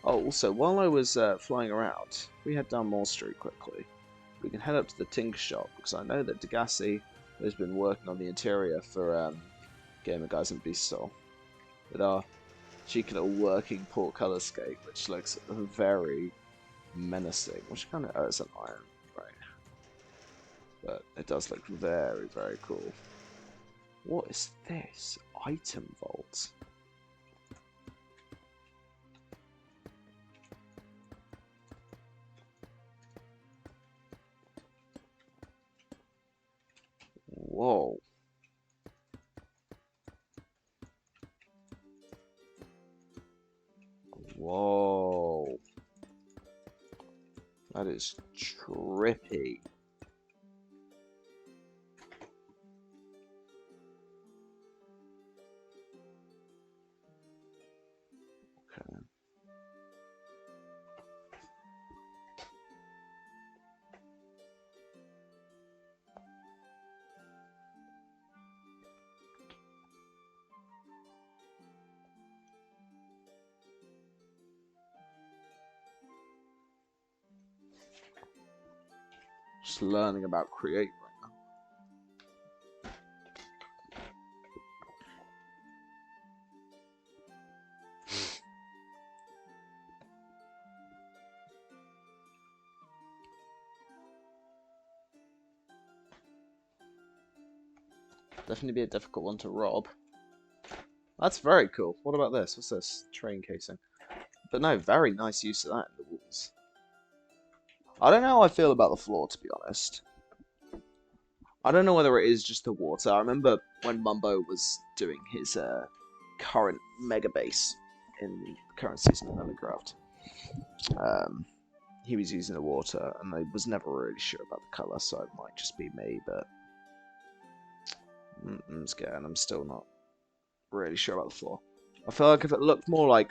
Oh, also, while I was flying around, we head down Moore Street quickly. We can head up to the Tinker Shop, because I know that Degassi has been working on the interior for Gamer Guys and Beast Soul. With our cheeky little working portculliscape, which looks very, menacing. Which kind of... Oh, it's an iron. Right. But it does look very, very cool. What is this? Item vault. Whoa. Whoa. That is trippy. Okay. Just learning about Create right now. Definitely be a difficult one to rob. That's very cool. What about this? What's this? Train casing. But no, very nice use of that in the walls. I don't know how I feel about the floor, to be honest. I don't know whether it is just the water. I remember when Mumbo was doing his current mega base in the current season of Minecraft. He was using the water, and I was never really sure about the colour, so it might just be me, but I'm scared, and I'm still not really sure about the floor. I feel like if it looked more like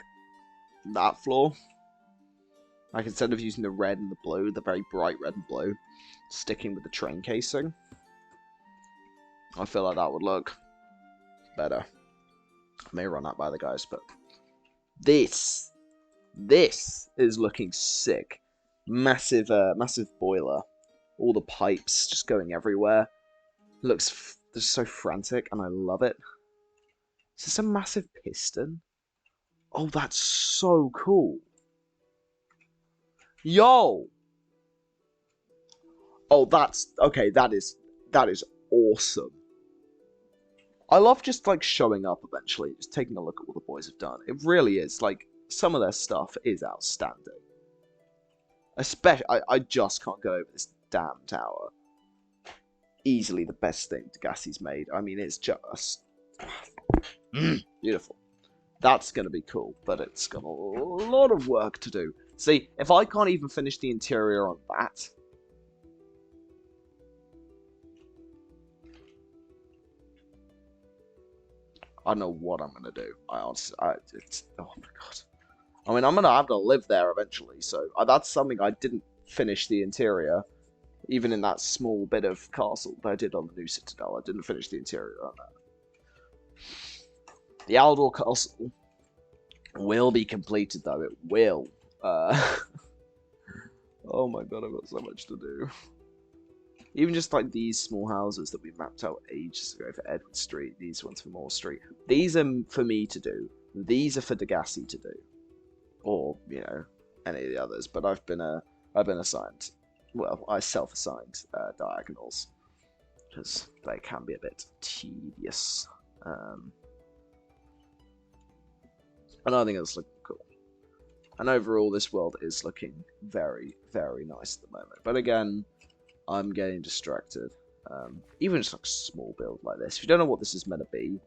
that floor, like instead of using the red and the blue, the very bright red and blue, sticking with the train casing, I feel like that would look better. I may run that by the guys, but this is looking sick. Massive, massive boiler. All the pipes just going everywhere. Looks just so frantic, and I love it. Is this a massive piston? Oh, that's so cool. Yo! Oh, that's... Okay, that is awesome. I love just, like, showing up eventually, just taking a look at what the boys have done. It really is, like, some of their stuff is outstanding. Especially, I just can't go over this damn tower. Easily the best thing Degassi's made. I mean, it's just... beautiful. That's going to be cool, but it's got a lot of work to do. See, if I can't even finish the interior on that... I don't know what I'm going to do. I honestly... it's, oh my god. I mean, I'm going to have to live there eventually, so that's something I didn't finish the interior. Even in that small bit of castle that I did on the new Citadel, I didn't finish the interior on that. The Aldor Castle will be completed, though. It will. Oh my god, I've got so much to do. Even just like these small houses that we mapped out ages ago for Edward Street, these ones for Moore Street. These are for me to do. These are for Degassi to do. Or, you know, any of the others. But I've been assigned, well, I self-assigned diagonals. Because they can be a bit tedious. And I think it's looking cool. And overall, this world is looking very, very nice at the moment. But again, I'm getting distracted. Even just like a small build like this. If you don't know what this is meant to be,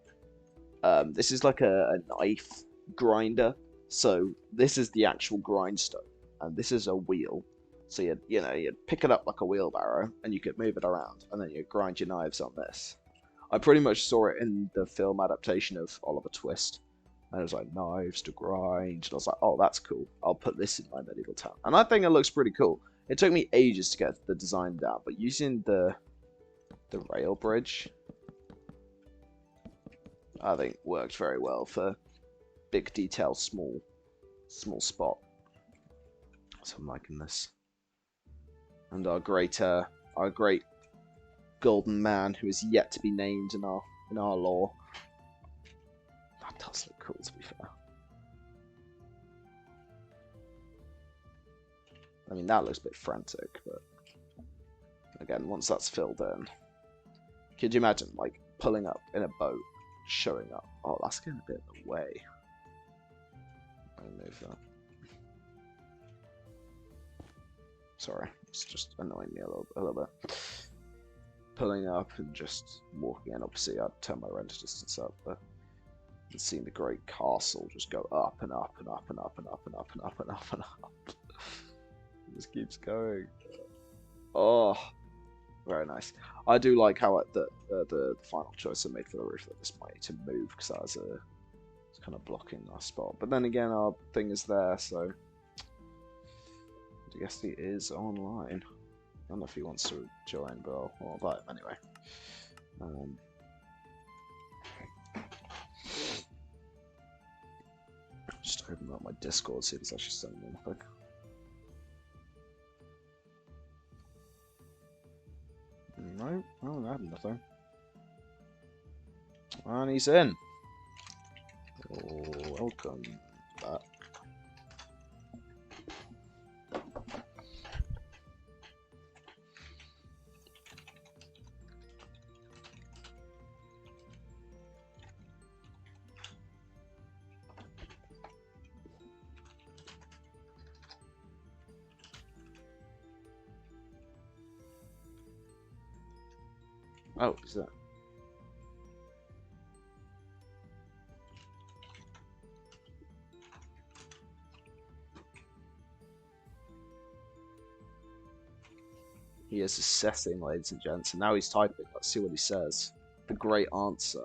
this is like a knife grinder. So this is the actual grindstone, and this is a wheel. So you'd pick it up like a wheelbarrow, and you could move it around, and then you grind your knives on this. I pretty much saw it in the film adaptation of Oliver Twist. And it was like, knives to grind. And I was like, oh, that's cool. I'll put this in my medieval town. And I think it looks pretty cool. It took me ages to get the design down, but using the rail bridge, I think worked very well for big detail, small spot. So I'm liking this. And our great golden man who is yet to be named in our lore. That does look cool, to be fair. I mean, that looks a bit frantic, but again, once that's filled in, could you imagine, like, pulling up in a boat, showing up? Oh, that's getting a bit in the way. Let me move that. Sorry, it's just annoying me a little bit. Pulling up and just walking in. Obviously, I'd turn my render distance up, but and seeing the great castle just go up and up and up and up and up and up and up and up and up. It just keeps going. Oh, very nice. I do like how the final choice I made for the roof at this point to move, because that was it's kind of blocking our spot. But then again, our thing is there, so I guess he is online. I don't know if he wants to join, but I'll invite him anyway. Just open up my Discord, see if it's actually sending me anything. No, oh, I have nothing. And he's in. Oh, welcome back. Oh, is that? He is assessing, ladies and gents, and now he's typing. Let's see what he says. The great answer.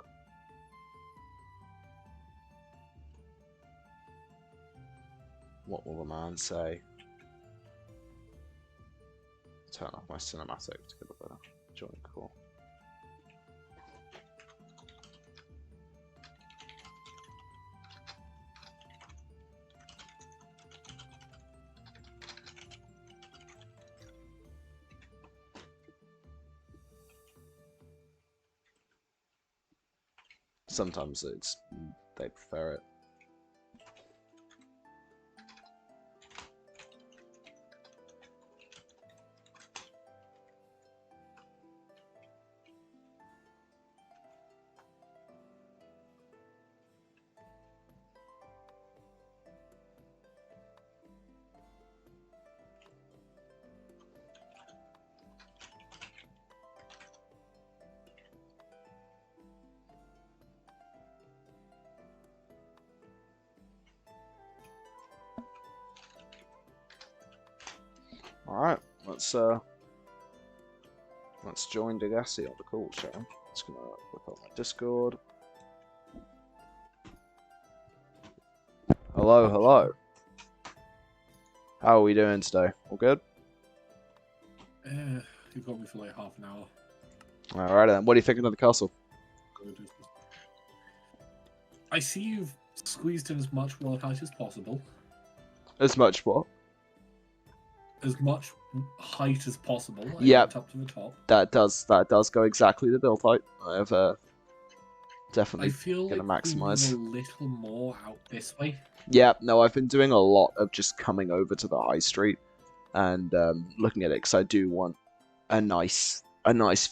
What will the man say? Turn off my cinematic to get a better join call. Sometimes they prefer it. Alright, let's join Degassi on the call, shall we? Just gonna whip up my Discord. Hello, hello. How are we doing today? All good? You've got me for like half an hour. Alright then, what are you thinking of the castle? Good. I see you've squeezed in as much world height as possible. As much what? As much height as possible. Yep. Up to the top. That does go exactly the build height. I have definitely I feel gonna like maximize. a little more out this way. Yeah, no, I've been doing a lot of just coming over to the high street and looking at it, because I do want a nice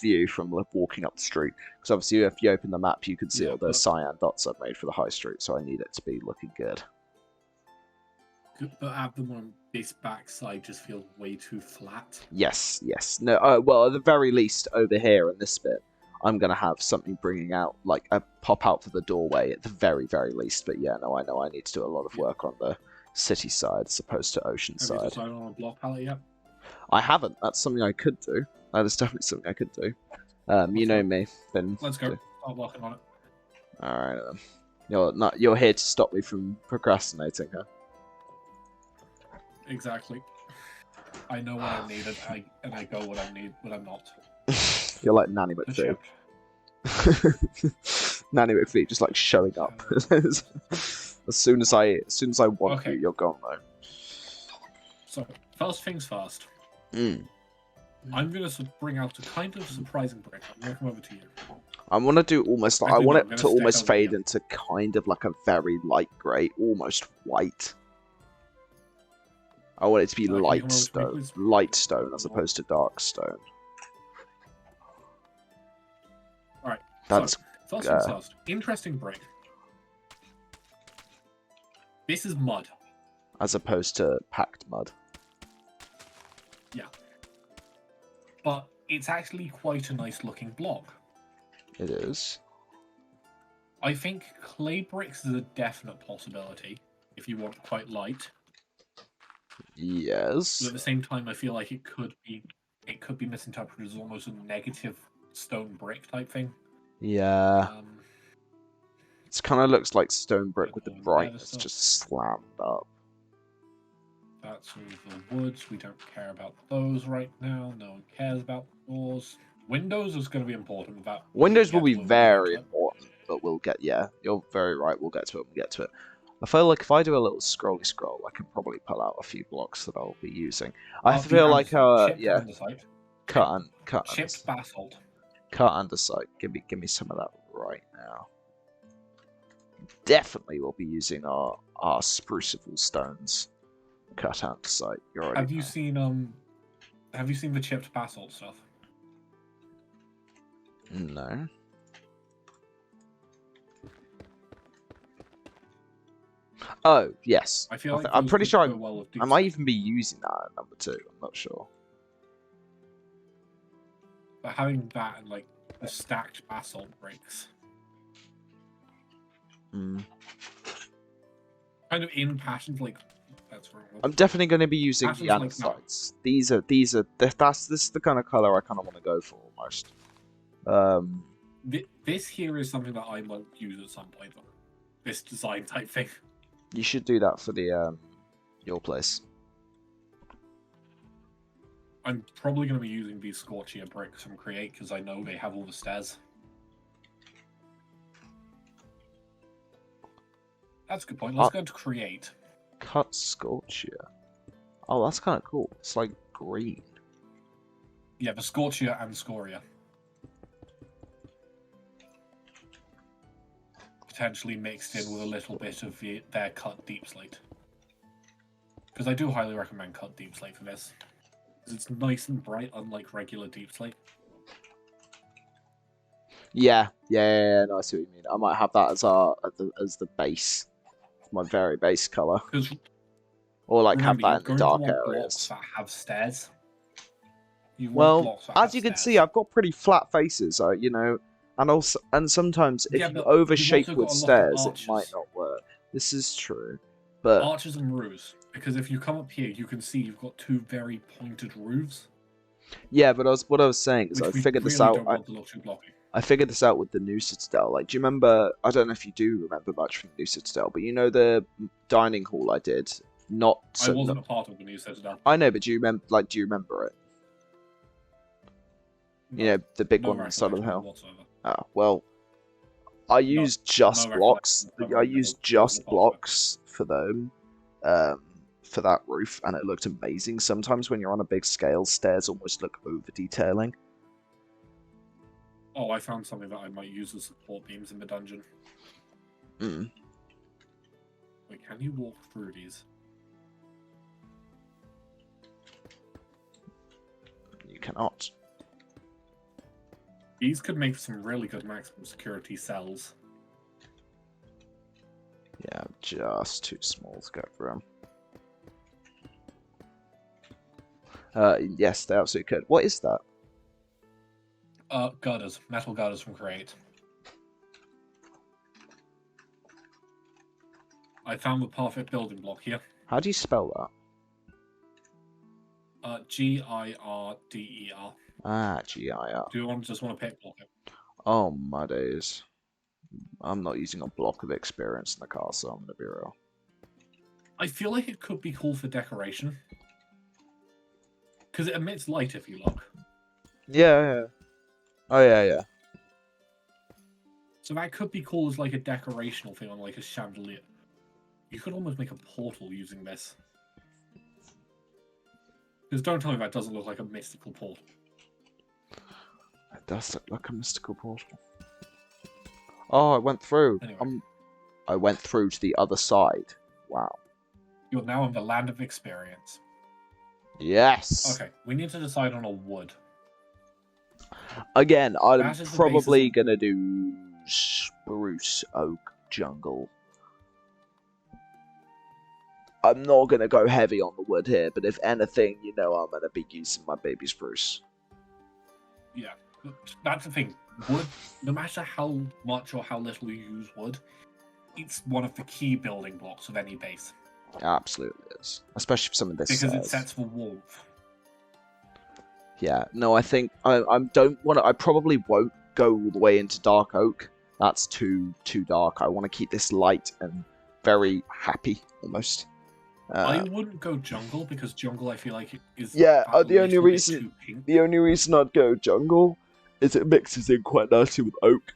view from walking up the street. Because obviously, if you open the map, you can see all the cyan dots I've made for the high street. So I need it to be looking good. But at the moment, this backside just feels way too flat. Yes, yes. No, well, at the very least, over here in this bit, I'm going to have something bringing out, like a pop out for the doorway at the very, very least. But yeah, no, I know I need to do a lot of work on the city side as opposed to ocean side. Have you decided on a block palette yet? I haven't. That's something I could do. That is definitely something I could do. You know me. Then let's go. Start working on it. Alright then. You're here to stop me from procrastinating, huh? Exactly. I know what I need, and I go what I need when I'm not. You're like Nanny McPhee. Nanny McPhee just like showing up. as soon as I want you, you're gone though. So first things first. I'm gonna bring out a kind of surprising brick. I'm gonna come over to you. I want to do almost like I want it to almost fade into kind of like a very light grey, almost white. I want it to be Can you light come over to me, stone. please? Light stone as opposed to dark stone. Alright, That's... so, first things first. Interesting brick. This is mud. As opposed to packed mud. Yeah. But it's actually quite a nice looking block. It is. I think clay bricks is a definite possibility if you want quite light. Yes. But at the same time, I feel like it could be misinterpreted as almost a negative stone brick type thing. Yeah. It kind of looks like stone brick with the brightness just slammed up. That's all the woods. We don't care about those right now. No one cares about doors. Windows is going to be important. With that. Windows will be very important, but we'll get... Yeah, you're very right. We'll get to it. We'll get to it. I feel like if I do a little scrolly scroll, I can probably pull out a few blocks that I'll be using. I feel like yeah, cut chipped basalt. Cut andesite. Give me some of that right now. Definitely, we'll be using our sprucible stones. Cut andesite. Have you seen the chipped basalt stuff? No. Oh, yes. I feel like I'm pretty sure I might even be using that at number 2. I'm not sure. But having that and like the stacked basalt bricks. Mm. Kind of in passions like that's wrong. I'm definitely going to be using the andesites. Like this is the kind of color I kind of want to go for almost. This here is something that I might use at some point. Though. This design type thing. You should do that for the your place. I'm probably going to be using these Scorchia bricks from Create because I know they have all the stairs. That's a good point. Let's go to Create. Cut Scorchia. Oh, that's kind of cool. It's like green. Yeah, the Scorchia and Scoria. Potentially mixed in with a little bit of their cut deep slate. Because I do highly recommend cut deep slate for this. Because it's nice and bright, unlike regular deep slate. Yeah, no, I see what you mean. I might have that as the base. My very base color. Or like have that in the dark areas. That have stairs. Well, as you can see, I've got pretty flat faces, you know. And sometimes if you overshape with stairs, it might not work. This is true, but arches and roofs. Because if you come up here, you can see you've got 2 very pointed roofs. Yeah, but what I was saying is I figured this out. I figured this out with the new Citadel. Like, do you remember? I don't know if you do remember much from the new Citadel, but you know the dining hall I did. I wasn't a part of the new Citadel. I know, but do you remember? Like, do you remember it? You know, the big one on the side of the hill. Oh, well, I used just blocks. I used just blocks for them, for that roof, and it looked amazing. Sometimes when you're on a big scale, stairs almost look over-detailing. Oh, I found something that I might use as support beams in the dungeon. Mm. Wait, can you walk through these? You cannot. These could make some really good maximum security cells. Yeah, just too small to go through them. Yes, they absolutely could. What is that? Girders. Metal girders from Create. I found the perfect building block here. How do you spell that? Girder. Ah, G-I-R. Do you just want to pick block it? Oh, my days. I'm not using a block of experience in the castle, I'm going to be real. I feel like it could be cool for decoration. Because it emits light if you look. Yeah. Oh, yeah. So that could be cool as like a decorational thing on like a chandelier. You could almost make a portal using this. Because don't tell me that doesn't look like a mystical portal. It does look like a mystical portal. Oh, I went through. Anyway. I went through to the other side. Wow. You're now in the land of experience. Yes. Okay, we need to decide on a wood. Again, I'm That is the probably basis gonna do spruce oak jungle. I'm not gonna go heavy on the wood here, but if anything, you know, I'm gonna be using my baby spruce. Yeah, that's the thing. Wood, no matter how much or how little you use wood, it's one of the key building blocks of any base. It absolutely is, especially for something this because size. it sets for warmth. Yeah, no, I think I don't want to. I probably won't go all the way into dark oak. That's too dark. I want to keep this light and very happy almost. I wouldn't go jungle because jungle I feel like is Yeah, a the only little bit reason too pink. the only reason I'd go jungle is it mixes in quite nicely with oak.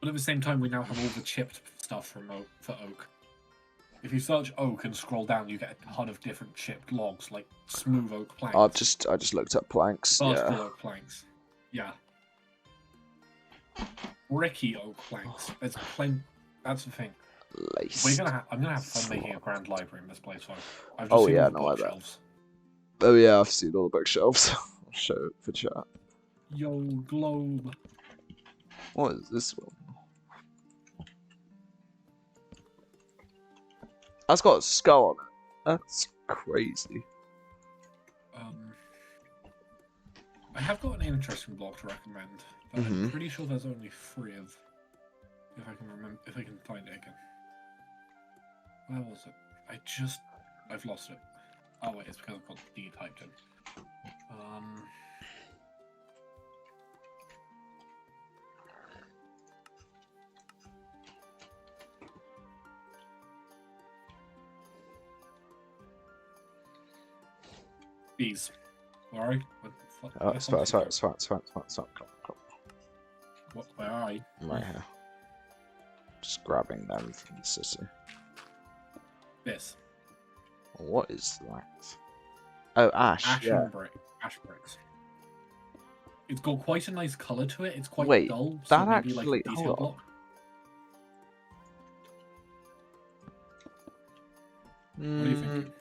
But at the same time, we now have all the chipped stuff from for oak. If you search oak and scroll down, you get a ton of different chipped logs, like smooth oak planks. I just looked up planks. Vertical Yeah. oak planks. Yeah. Bricky oak planks. There's plenty. That's the thing. Lace. I'm gonna have fun making a grand library in this place. So I've just Oh seen yeah, all the no, I bet. bookshelves. Oh yeah, I've seen all the bookshelves. I'll show it for chat. Yo, globe. What is this one? That's got a skull on it. That's crazy. I have got an interesting block to recommend, but I'm pretty sure there's only 3 of. If I can remember, if I can find it again. Where was it? I've lost it. Oh wait, it's because I've got D typed in. These. Alright. Oh, it's fine. Where are you? I'm right here. Just grabbing them from the city. This. What is that? Oh, ash. Ash bricks. It's got quite a nice colour to it. It's quite dull. So that maybe like a detail block. What do you think?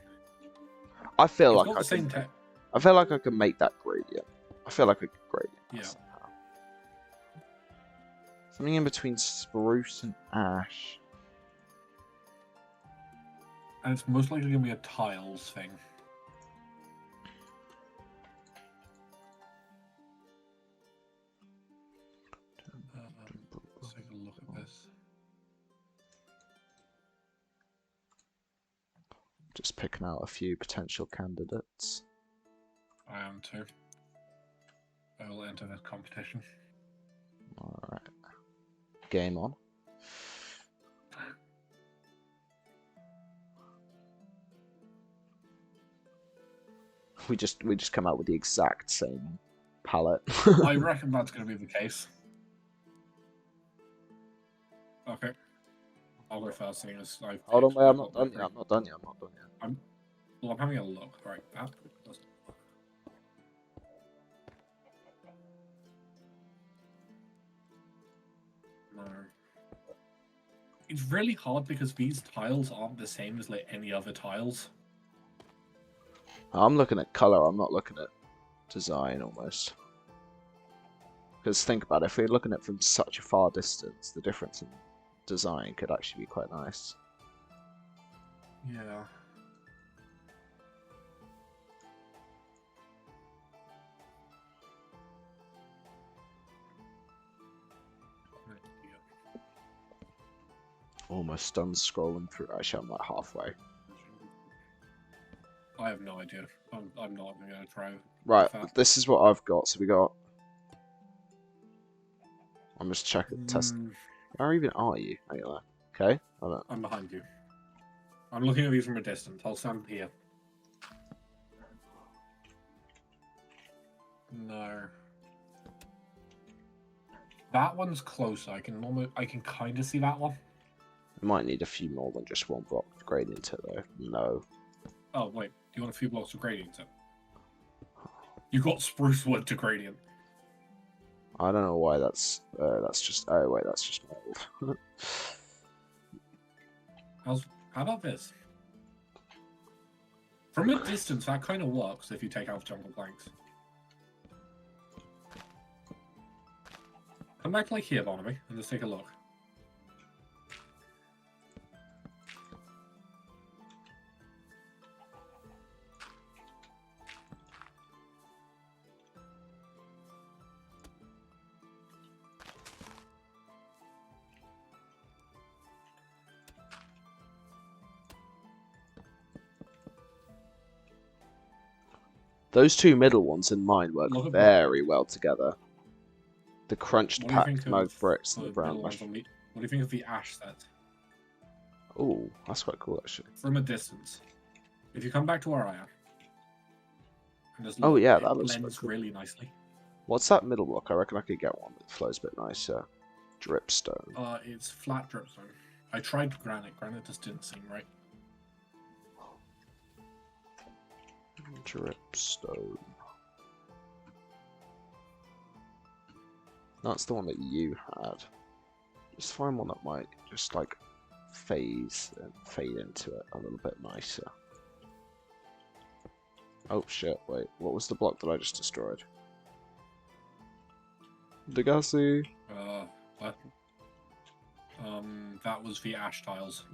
I feel it's like got the same tech. I feel like I can make that gradient. I feel like I could gradient. Yeah. Somehow. Something in between spruce and ash. And it's most likely going to be a tiles thing. Let's take a look at this. Just picking out a few potential candidates. I am too. I will enter this competition. Alright. Game on. We just come out with the exact same palette. I reckon that's going to be the case. Okay. I'll go first, seeing as I've Hold on, wait, I'm not done yet. Well, I'm having a look. Right, that doesn't. No. It's really hard because these tiles aren't the same as like any other tiles. I'm looking at color. I'm not looking at design almost. Because think about it, if we're looking at it from such a far distance, the difference in design could actually be quite nice. Yeah. Almost done scrolling through. Actually, I'm like halfway. I have no idea. I'm not even going to try. Right, this is what I've got. So we got. I'm just checking. Test. Where even are you? Are you there? Okay. I'm behind you. I'm looking at these from a distance. I'll stand here. No. That one's closer. I can kind of see that one. We might need a few more than just one block to grade into though. No. Oh wait, do you want a few blocks of gradient? You got spruce wood to gradient. I don't know why that's just. Oh wait, that's just mold. How about this? From a distance, that kind of works if you take out jungle planks. Come back like here, Barnaby, and just take a look. Those two middle ones in mine work very well together. The crunched packed mug bricks and the brown mush. What do you think of the ash set? Oh, that's quite cool actually. From a distance. If you come back to where I am. And just oh look, yeah, that looks blends cool. really nicely. What's that middle block? I reckon I could get one that flows a bit nicer. Dripstone. It's flat dripstone. I tried granite. Granite just didn't seem right. Dripstone. That's the one that you had. Just find one that might just like phase and fade into it a little bit nicer. Oh shit, wait, what was the block that I just destroyed? Degassi. What? That was the ash tiles.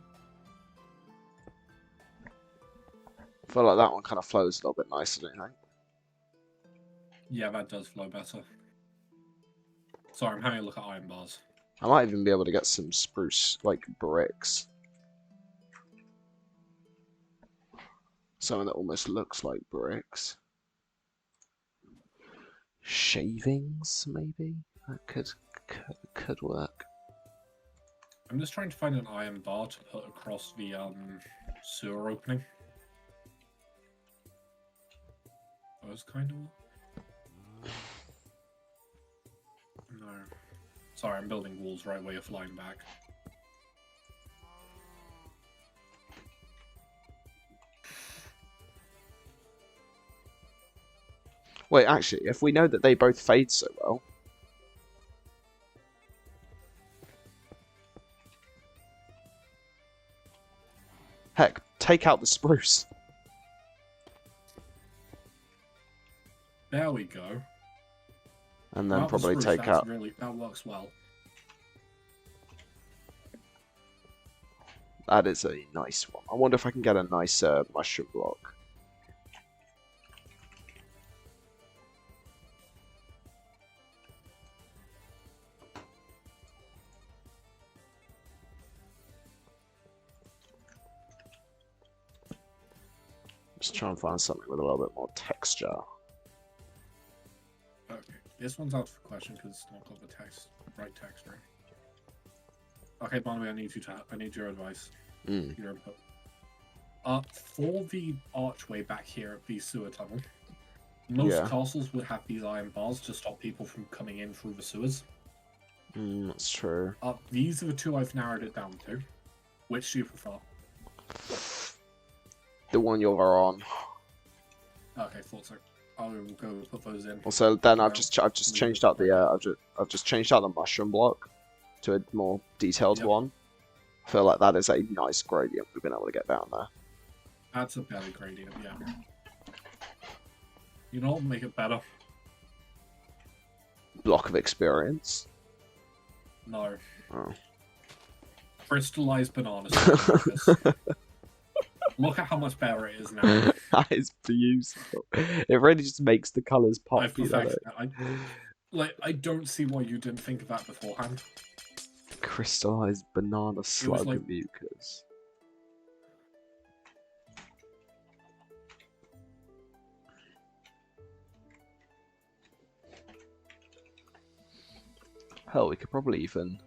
I feel like that one kind of flows a little bit nicer, don't you think? Yeah, that does flow better. Sorry, I'm having a look at iron bars. I might even be able to get some spruce, like, bricks. Something that almost looks like bricks. Shavings, maybe? That could work. I'm just trying to find an iron bar to put across the sewer opening. Those kind of... No. Sorry, I'm building walls right where you're flying back. Wait, actually, if we know that they both fade so well... Heck, take out the spruce. There we go. And then probably take out... That works well. That is a nice one. I wonder if I can get a nicer mushroom block. Just try and find something with a little bit more texture. Okay, this one's out for question because it's not got the right texture. Okay, Barnaby, I need your advice. Your input. For the archway back here at the sewer tunnel, most castles would have these iron bars to stop people from coming in through the sewers. That's true. These are the two I've narrowed it down to. Which do you prefer? The one you're on. Okay, thought so. I will go put those in. Also, then I've just changed out the I've just changed out the mushroom block to a more detailed one. I feel like that is a nice gradient we've been able to get down there. That's a better gradient, yeah. You know what will make it better? Block of experience. No. Oh. Crystallized bananas. Look at how much better it is now. That is beautiful. It really just makes the colours pop. I don't see why you didn't think of that beforehand. Crystallized banana slug mucus. Hell, we could probably even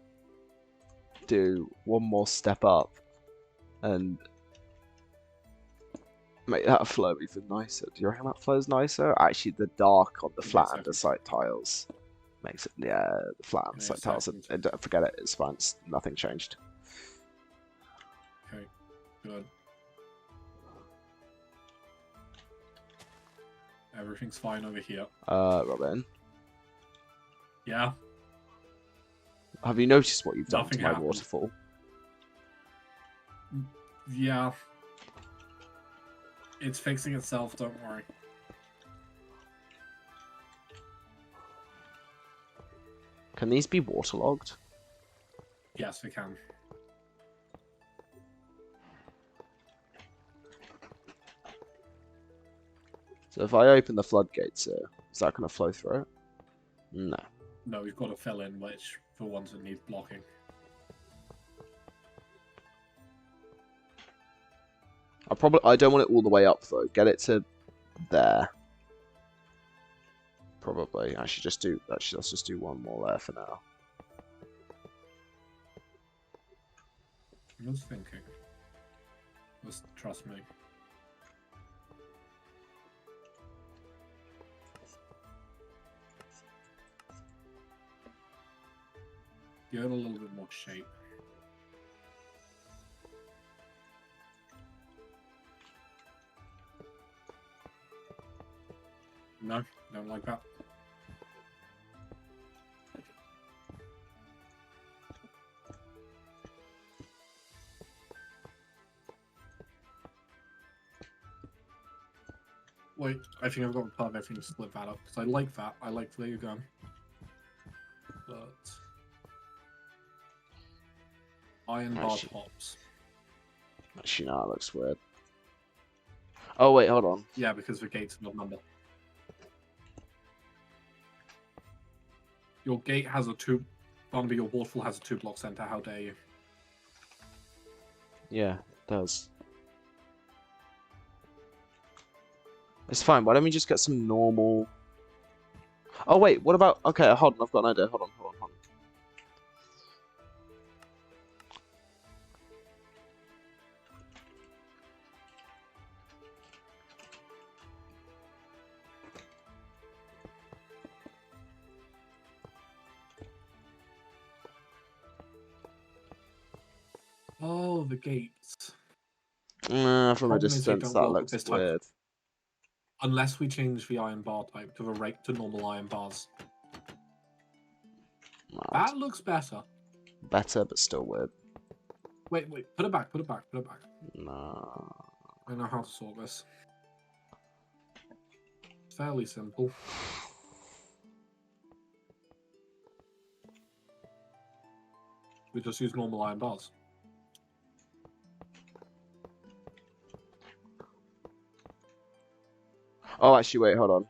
do one more step up and make that flow even nicer. Do you reckon that flows nicer? Actually, the dark on the flat andesite tiles makes it, the flat andesite tiles, and forget it, it's fine, nothing changed. Okay, good. Everything's fine over here. Robin? Yeah? Have you noticed what you've done to my waterfall? Yeah. It's fixing itself, don't worry. Can these be waterlogged? Yes, we can. So if I open the floodgates here, is that going to flow through it? No. No, we've got to fill in which for ones that need blocking. I don't want it all the way up though. Get it to there. Probably. Actually, let's just do one more there for now. I was thinking. Just trust me. Give it a little bit more shape. No, don't like that. Wait, I think I've got part of everything to split that up, because I like that. I like where you're going. But... iron bar tops. Actually, no, that looks weird. Oh, wait, hold on. Yeah, because the gate's not number. Your gate has a two... Barnaby, your waterfall has a 2-block center. How dare you? Yeah, it does. It's fine. Why don't we just get some normal... Oh, wait, what about... Okay, hold on. I've got an idea. Hold on. Oh, the gates. From a distance, that looks weird. Unless we change the iron bar type to normal iron bars. No, that looks better. Better, but still weird. Wait, put it back. No. I know how to sort this. It's fairly simple. We just use normal iron bars. Oh, actually, wait, hold on.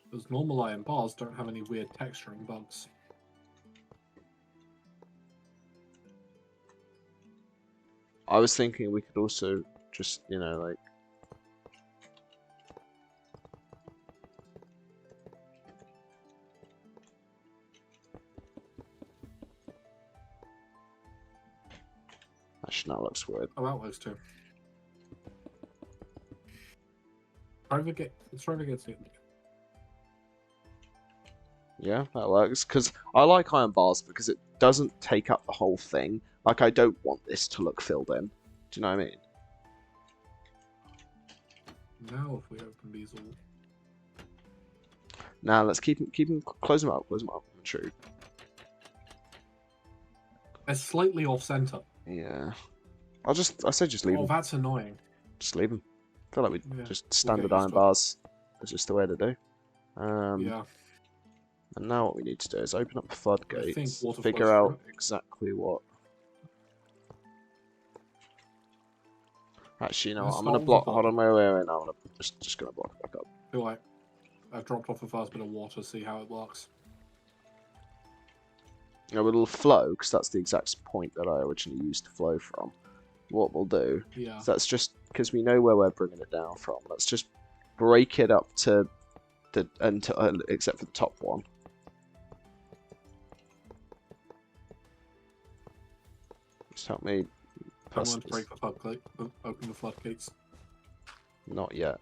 Because normal iron bars don't have any weird texturing bugs. I was thinking we could also just, you know, like... Actually, that looks weird. Oh, that works too. Let's try to get it. Yeah, that works. Because I like iron bars because it doesn't take up the whole thing. Like, I don't want this to look filled in. Do you know what I mean? Now, if we open these all... Now, let's keep them, close them up, true. They're slightly off-center. Yeah. I said just leave them. Oh, that's annoying. Just leave them. I feel like we just standard iron bars. That's just the way to do. Yeah. And now what we need to do is open up the floodgates, water figure out exactly what. Actually, you know what? I'm gonna block. Hold on, wait. Now I'm just gonna block it back up. I feel like I've dropped off the first bit of water. See how it works. You know, it'll flow because that's the exact point that I originally used to flow from. What we'll do is that's just because we know where we're bringing it down from. Let's just break it up to the except for the top one. Just help me. I'm going to break the floodgate. Open the floodgates. Not yet.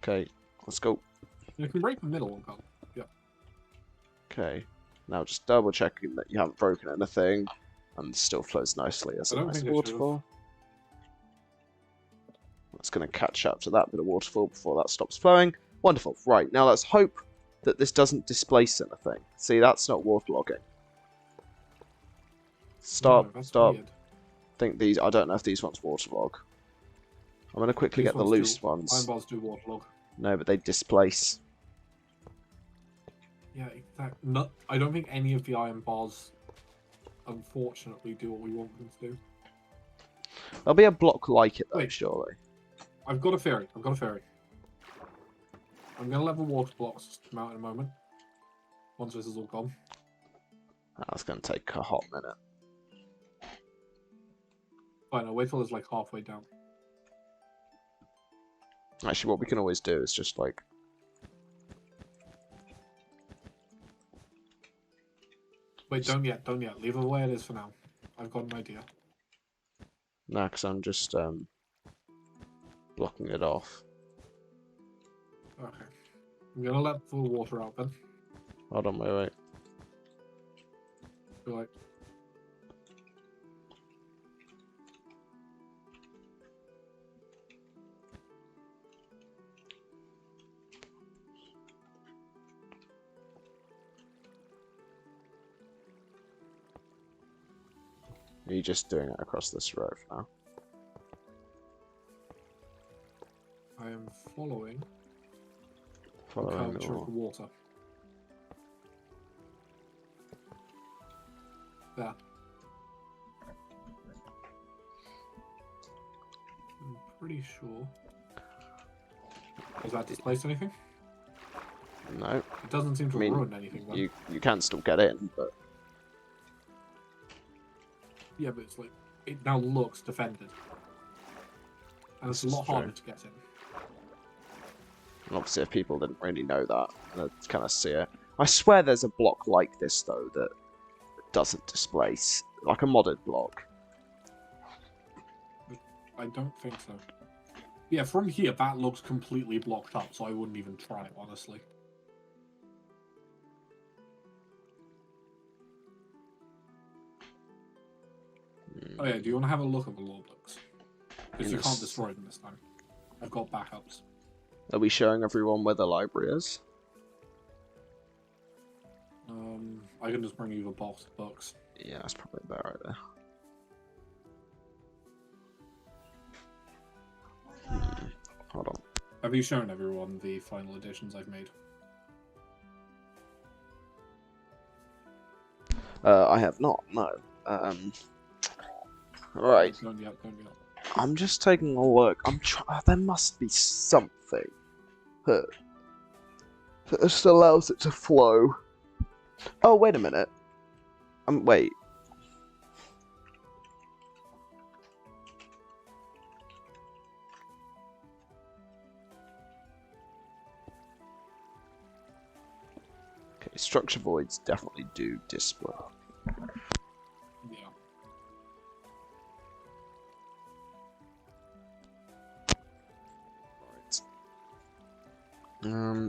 Okay, let's go. You can break the middle one, Carl. Yeah. Okay. Now just double checking that you haven't broken anything, and it still flows nicely as a nice waterfall. That's going to catch up to that bit of waterfall before that stops flowing. Wonderful. Right, now let's hope that this doesn't displace anything. See, that's not waterlogging. Stop, No, that's stop. weird. I think these, I don't know if these ones waterlog. I'm going to quickly These get the ones loose do, ones. Iron bars do waterlog. No, but they displace. Yeah, exactly. No, I don't think any of the iron bars, unfortunately, do what we want them to do. There'll be a block like it, though, Wait. surely. I've got a theory. I'm going to let the water blocks come out in a moment. Once this is all gone. That's going to take a hot minute. Fine, I'll wait till it's like halfway down. Actually, what we can always do is just, like... Wait, don't yet. Leave it the way it is for now. I've got an idea. Nah, because I'm just, blocking it off. Okay. I'm going to let the water out then. Hold on, wait. Be like, Are you just doing it across this road now? I am following the Following curvature of the water. There. I'm pretty sure. Does that displace anything? No. It doesn't seem to ruin anything then. You can still get in, but... Yeah, but it's like, it now looks defended. And it's a lot harder to get in. And obviously if people didn't really know that, they'd kind of see it. I swear there's a block like this, though, that doesn't displace. Like a modded block. I don't think so. Yeah, from here, that looks completely blocked up, so I wouldn't even try it, honestly. Oh yeah, do you want to have a look at the law books? Because you can't destroy them this time. I've got backups. Are we showing everyone where the library is? I can just bring you the box of books. Yeah, that's probably about right there. Hold on. Have you shown everyone the final editions I've made? I have not, no. Right. Don't yet. I'm just taking a look. There must be something that just allows it to flow. Oh, wait a minute. Wait. Okay, structure voids definitely do display. Yeah.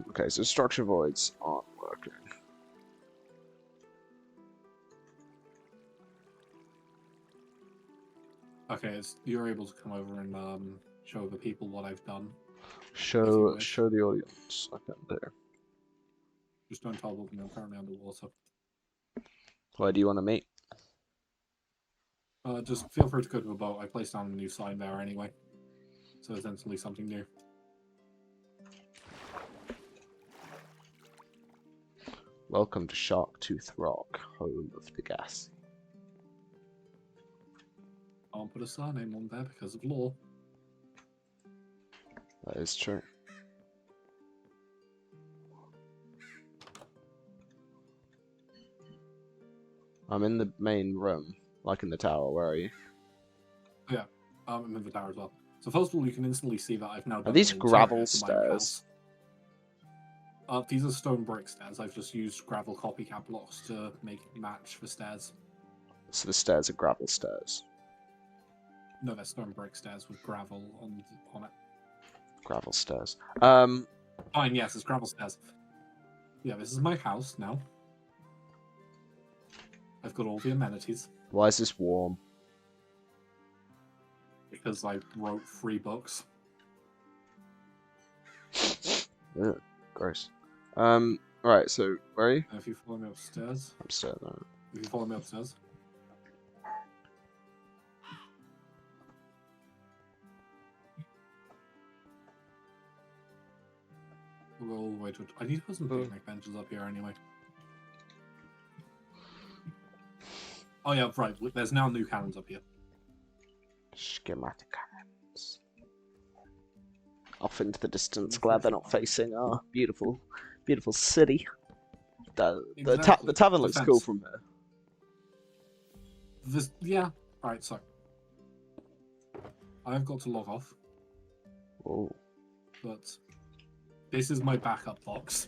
Okay, so structure voids aren't working. Okay, you're able to come over and show the people what I've done. Show the audience. I can do. Just don't tell them I'm currently underwater. Where do you want to meet? Just feel free to go to the boat. I placed down a new sign there anyway. So it's instantly something new. Welcome to Sharktooth Rock, home of the gas. Can't put a surname on there because of law. That is true. I'm in the main room, like in the tower. Where are you? Yeah, I'm in the tower as well. So first of all, you can instantly see that I've now done Are these an interior gravel to my stairs? house. These are stone brick stairs. I've just used gravel copycat blocks to make it match the stairs. So the stairs are gravel stairs. No, they're stone brick stairs with gravel on it. Gravel stairs. Fine, yes, it's gravel stairs. Yeah, this is my house now. I've got all the amenities. Why is this warm? Because I wrote 3 books. Yeah, gross. Right, so where are you? If you follow me upstairs. Upstairs. No. If you follow me upstairs. We'll go all the way to. I need to put some picnic benches up here anyway. Oh yeah, right. There's now new cannons up here. Schematic cannons. Off into the distance. Glad they're not facing our beautiful, beautiful city. The tavern looks cool from here. Yeah. Alright, so I've got to log off. Oh. But this is my backup box.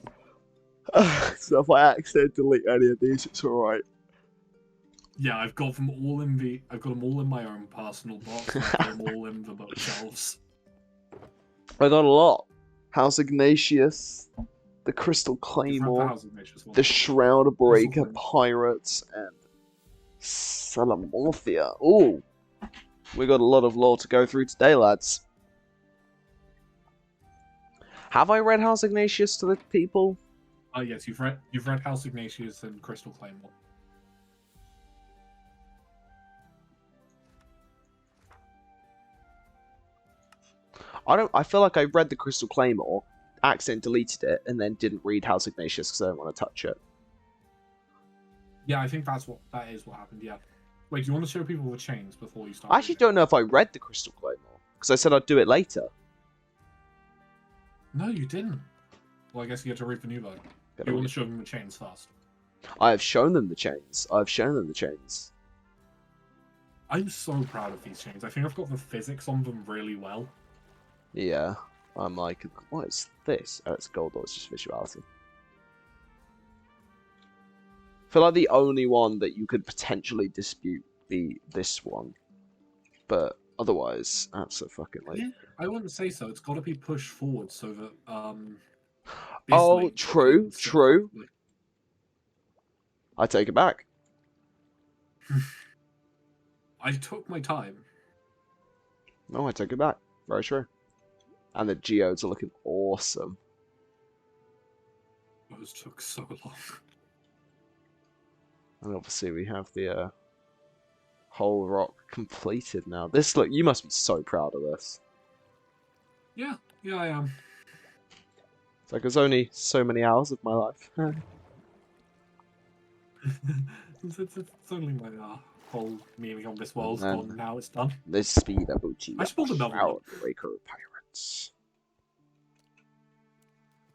So if I accidentally delete any of these, it's alright. Yeah, I've got them all in my own personal box. I've got them all in the bookshelves. I got a lot. House Ignatius, the Crystal Claymore, the Shroud Breaker Pirates, and Salamorphia. Ooh, we got a lot of lore to go through today, lads. Have I read House Ignatius to the people? Oh yes, you've read House Ignatius and Crystal Claymore. I feel like I read the Crystal Claymore, accidentally deleted it, and then didn't read House Ignatius because I don't want to touch it. Yeah, I think that is what happened. Yeah. Wait, do you want to show people the chains before you start? I actually don't know if I read the Crystal Claymore because I said I'd do it later. No, you didn't. Well, I guess you get to read the new one. You want to show them the chains first? I have shown them the chains. I've shown them the chains. I'm so proud of these chains. I think I've got the physics on them really well. Yeah, I'm like, what is this? Oh, it's gold, or it's just visuality. I feel like the only one that you could potentially dispute be this one. But otherwise, absolutely. Yeah, I wouldn't say so. It's got to be pushed forward so that, Oh, true. I take it back. I took my time. No, I take it back. Very true. And the geodes are looking awesome. Those took so long. And obviously we have the whole rock completed now. This look, you must be so proud of this. Yeah, I am. It's like there's only so many hours of my life. it's only my whole meaning on this world's gone. Now it's done. The speed of Uchi. I should build another one. Breaker Pirates.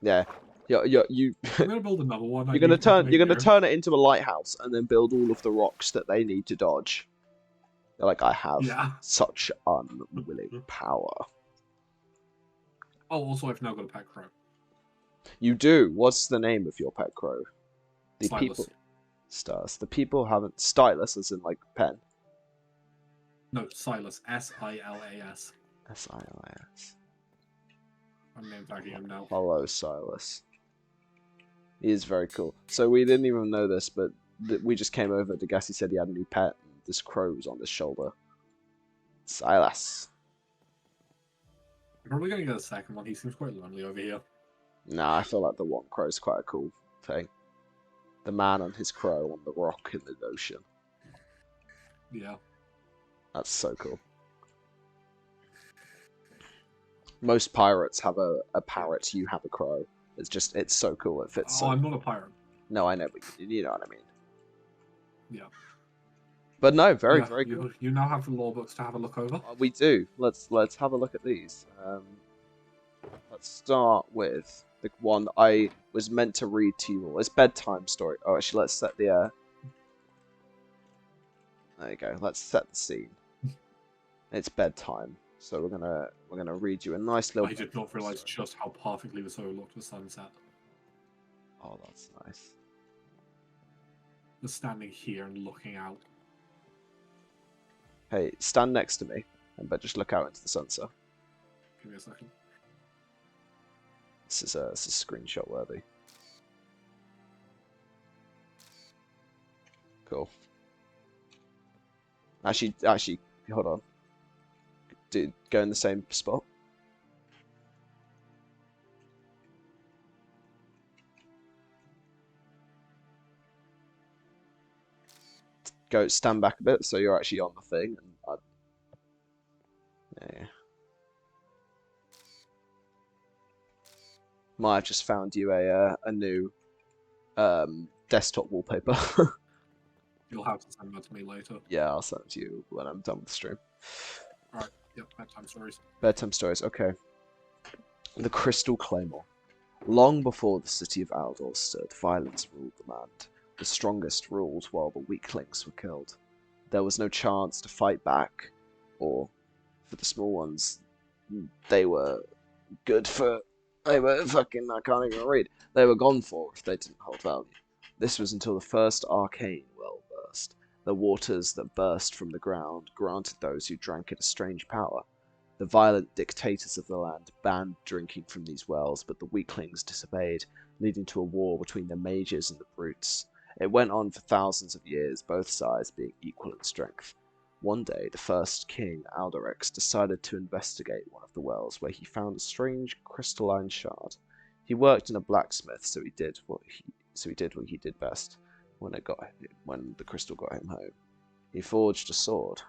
Yeah. You. I'm gonna build another one. You're gonna turn it into a lighthouse and then build all of the rocks that they need to dodge. They're like, I have such unwilling power. Oh, also I've now got a pet crow. You do. What's the name of your pet crow? The Stylus. people. Stars. The people haven't. Stylus as in like pen. No, Silas. S-I-L-A-S. S-I-L-A-S. I'm name tagging him now. Hello, Silas. He is very cool. So we didn't even know this, but we just came over. Degassi said he had a new pet. And this crow was on his shoulder. Silas. I'm probably gonna get a second one. He seems quite lonely over here. Nah, I feel like the one crow is quite a cool thing. The man and his crow on the rock in the ocean. Yeah. That's so cool. Most pirates have a parrot, you have a crow. It's so cool, it fits. Oh, I'm not a pirate. No, I know, but you know what I mean. Yeah. But no, very cool. You now have the law books to have a look over. We do. Let's have a look at these. Let's start with the one that I was meant to read to you all. It's bedtime story. Oh, actually, let's set the. There you go. Let's set the scene. It's bedtime, so we're gonna read you a nice little. I did not realize just how perfectly the overlooked the sunset. Oh, that's nice. Just standing here and looking out. Hey, stand next to me, but just look out into the sunset. Give me a second. This is screenshot worthy. Cool. Actually, hold on. Dude, go in the same spot. go stand back a bit so you're actually on the thing. And yeah. Might have just found you a new desktop wallpaper. You'll have to send that to me later. Yeah, I'll send it to you when I'm done with the stream. Alright, yep, bedtime stories. Bedtime stories, okay. The Crystal Claymore. Long before the city of Aldor stood, violence ruled the land. The strongest ruled while the weaklings were killed. There was no chance to fight back, or for the small ones, they were good for... They were fucking... I can't even read. They were gone for if they didn't hold value. This was until the first arcane well burst. The waters that burst from the ground granted those who drank it a strange power. The violent dictators of the land banned drinking from these wells, but the weaklings disobeyed, leading to a war between the mages and the brutes. It went on for thousands of years, both sides being equal in strength. One day, the first king, Alderix, decided to investigate one of the wells, where he found a strange crystalline shard. He worked in a blacksmith, so he did what he did best when the crystal got him home. He forged a sword.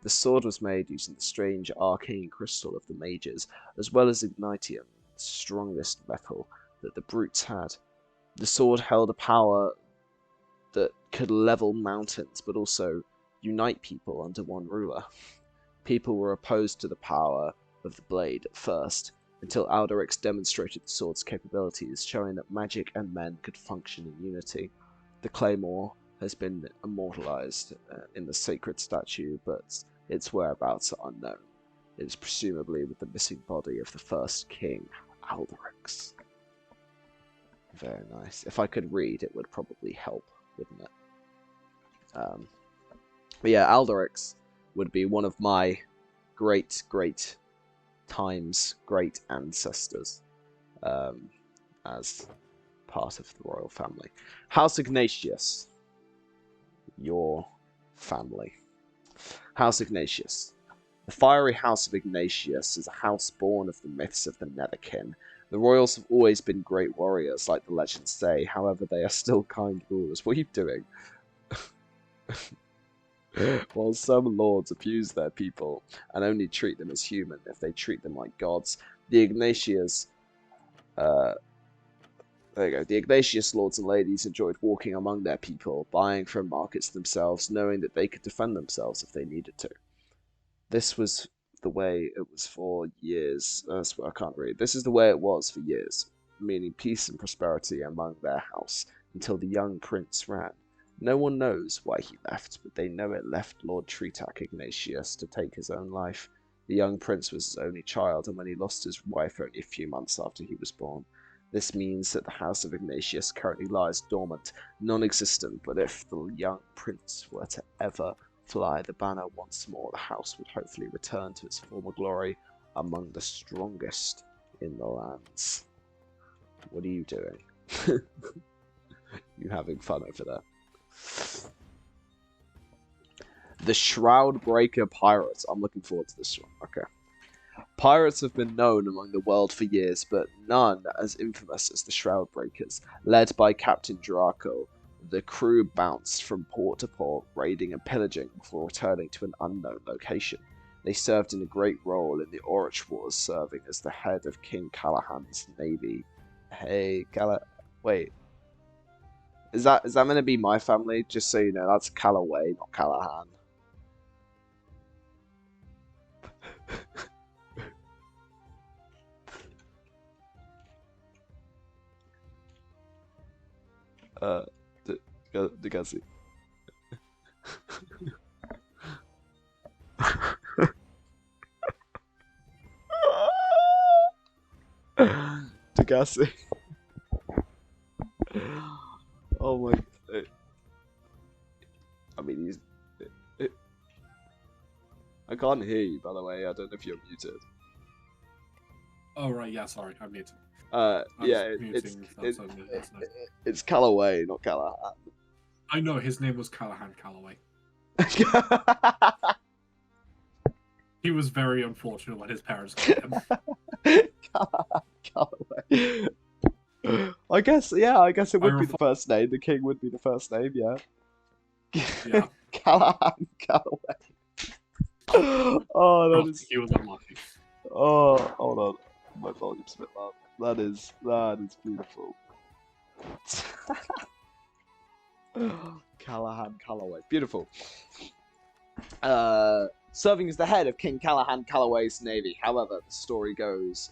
The sword was made using the strange arcane crystal of the mages, as well as ignitium, the strongest metal that the brutes had. The sword held a power that could level mountains, but also unite people under one ruler. People were opposed to the power of the blade at first, until Alderix demonstrated the sword's capabilities, showing that magic and men could function in unity. The claymore has been immortalized in the sacred statue, but its whereabouts are unknown. It is presumably with the missing body of the first king, Alderix. Very nice. If I could read, it would probably help, wouldn't it? But yeah, Alderix would be one of my great ancestors as part of the royal family. House Ignatius. Your family. House Ignatius. The fiery House of Ignatius is a house born of the myths of the Netherkin. The royals have always been great warriors, like the legends say, however they are still kind rulers. What are you doing? While some lords abuse their people and only treat them as human if they treat them like gods, the Ignatius... there you go. The Ignatius lords and ladies enjoyed walking among their people, buying from markets themselves, knowing that they could defend themselves if they needed to. This was the way it was for years. I can't read. This is the way it was for years, meaning peace and prosperity among their house, until the young prince ran. No one knows why he left, but they know it left Lord Treetac Ignatius to take his own life. The young prince was his only child, and when he lost his wife only a few months after he was born. This means that the House of Ignatius currently lies dormant, non-existent, but if the young prince were to ever fly the banner once more, the house would hopefully return to its former glory among the strongest in the lands. What are you doing? You having fun over there? The Shroud Breaker Pirates. I'm looking forward to this one. Okay. Pirates have been known among the world for years, but none as infamous as the Shroud Breakers. Led by Captain Draco, the crew bounced from port to port, raiding and pillaging before returning to an unknown location. They served in a great role in the Orich Wars, serving as the head of King Callahan's navy. Hey, wait. Is that meant to be my family? Just so you know, that's Callaway, not Callahan. Degassi. Degassi. Oh my... I mean, he's... I can't hear you, by the way. I don't know if you're muted. Oh, right, yeah, sorry, I'm muted. Yeah, it's Callaway, not Callahan. I know, his name was Callahan Callaway. He was very unfortunate when his parents got him. Callaway. I guess it would be the first name. The king would be the first name, yeah. Yeah. Callahan Calloway. Oh, that is. He was unlucky. Oh, hold on. My volume's a bit loud. That is beautiful. Callahan Calloway. Beautiful. Serving as the head of King Callahan Calloway's navy. However, the story goes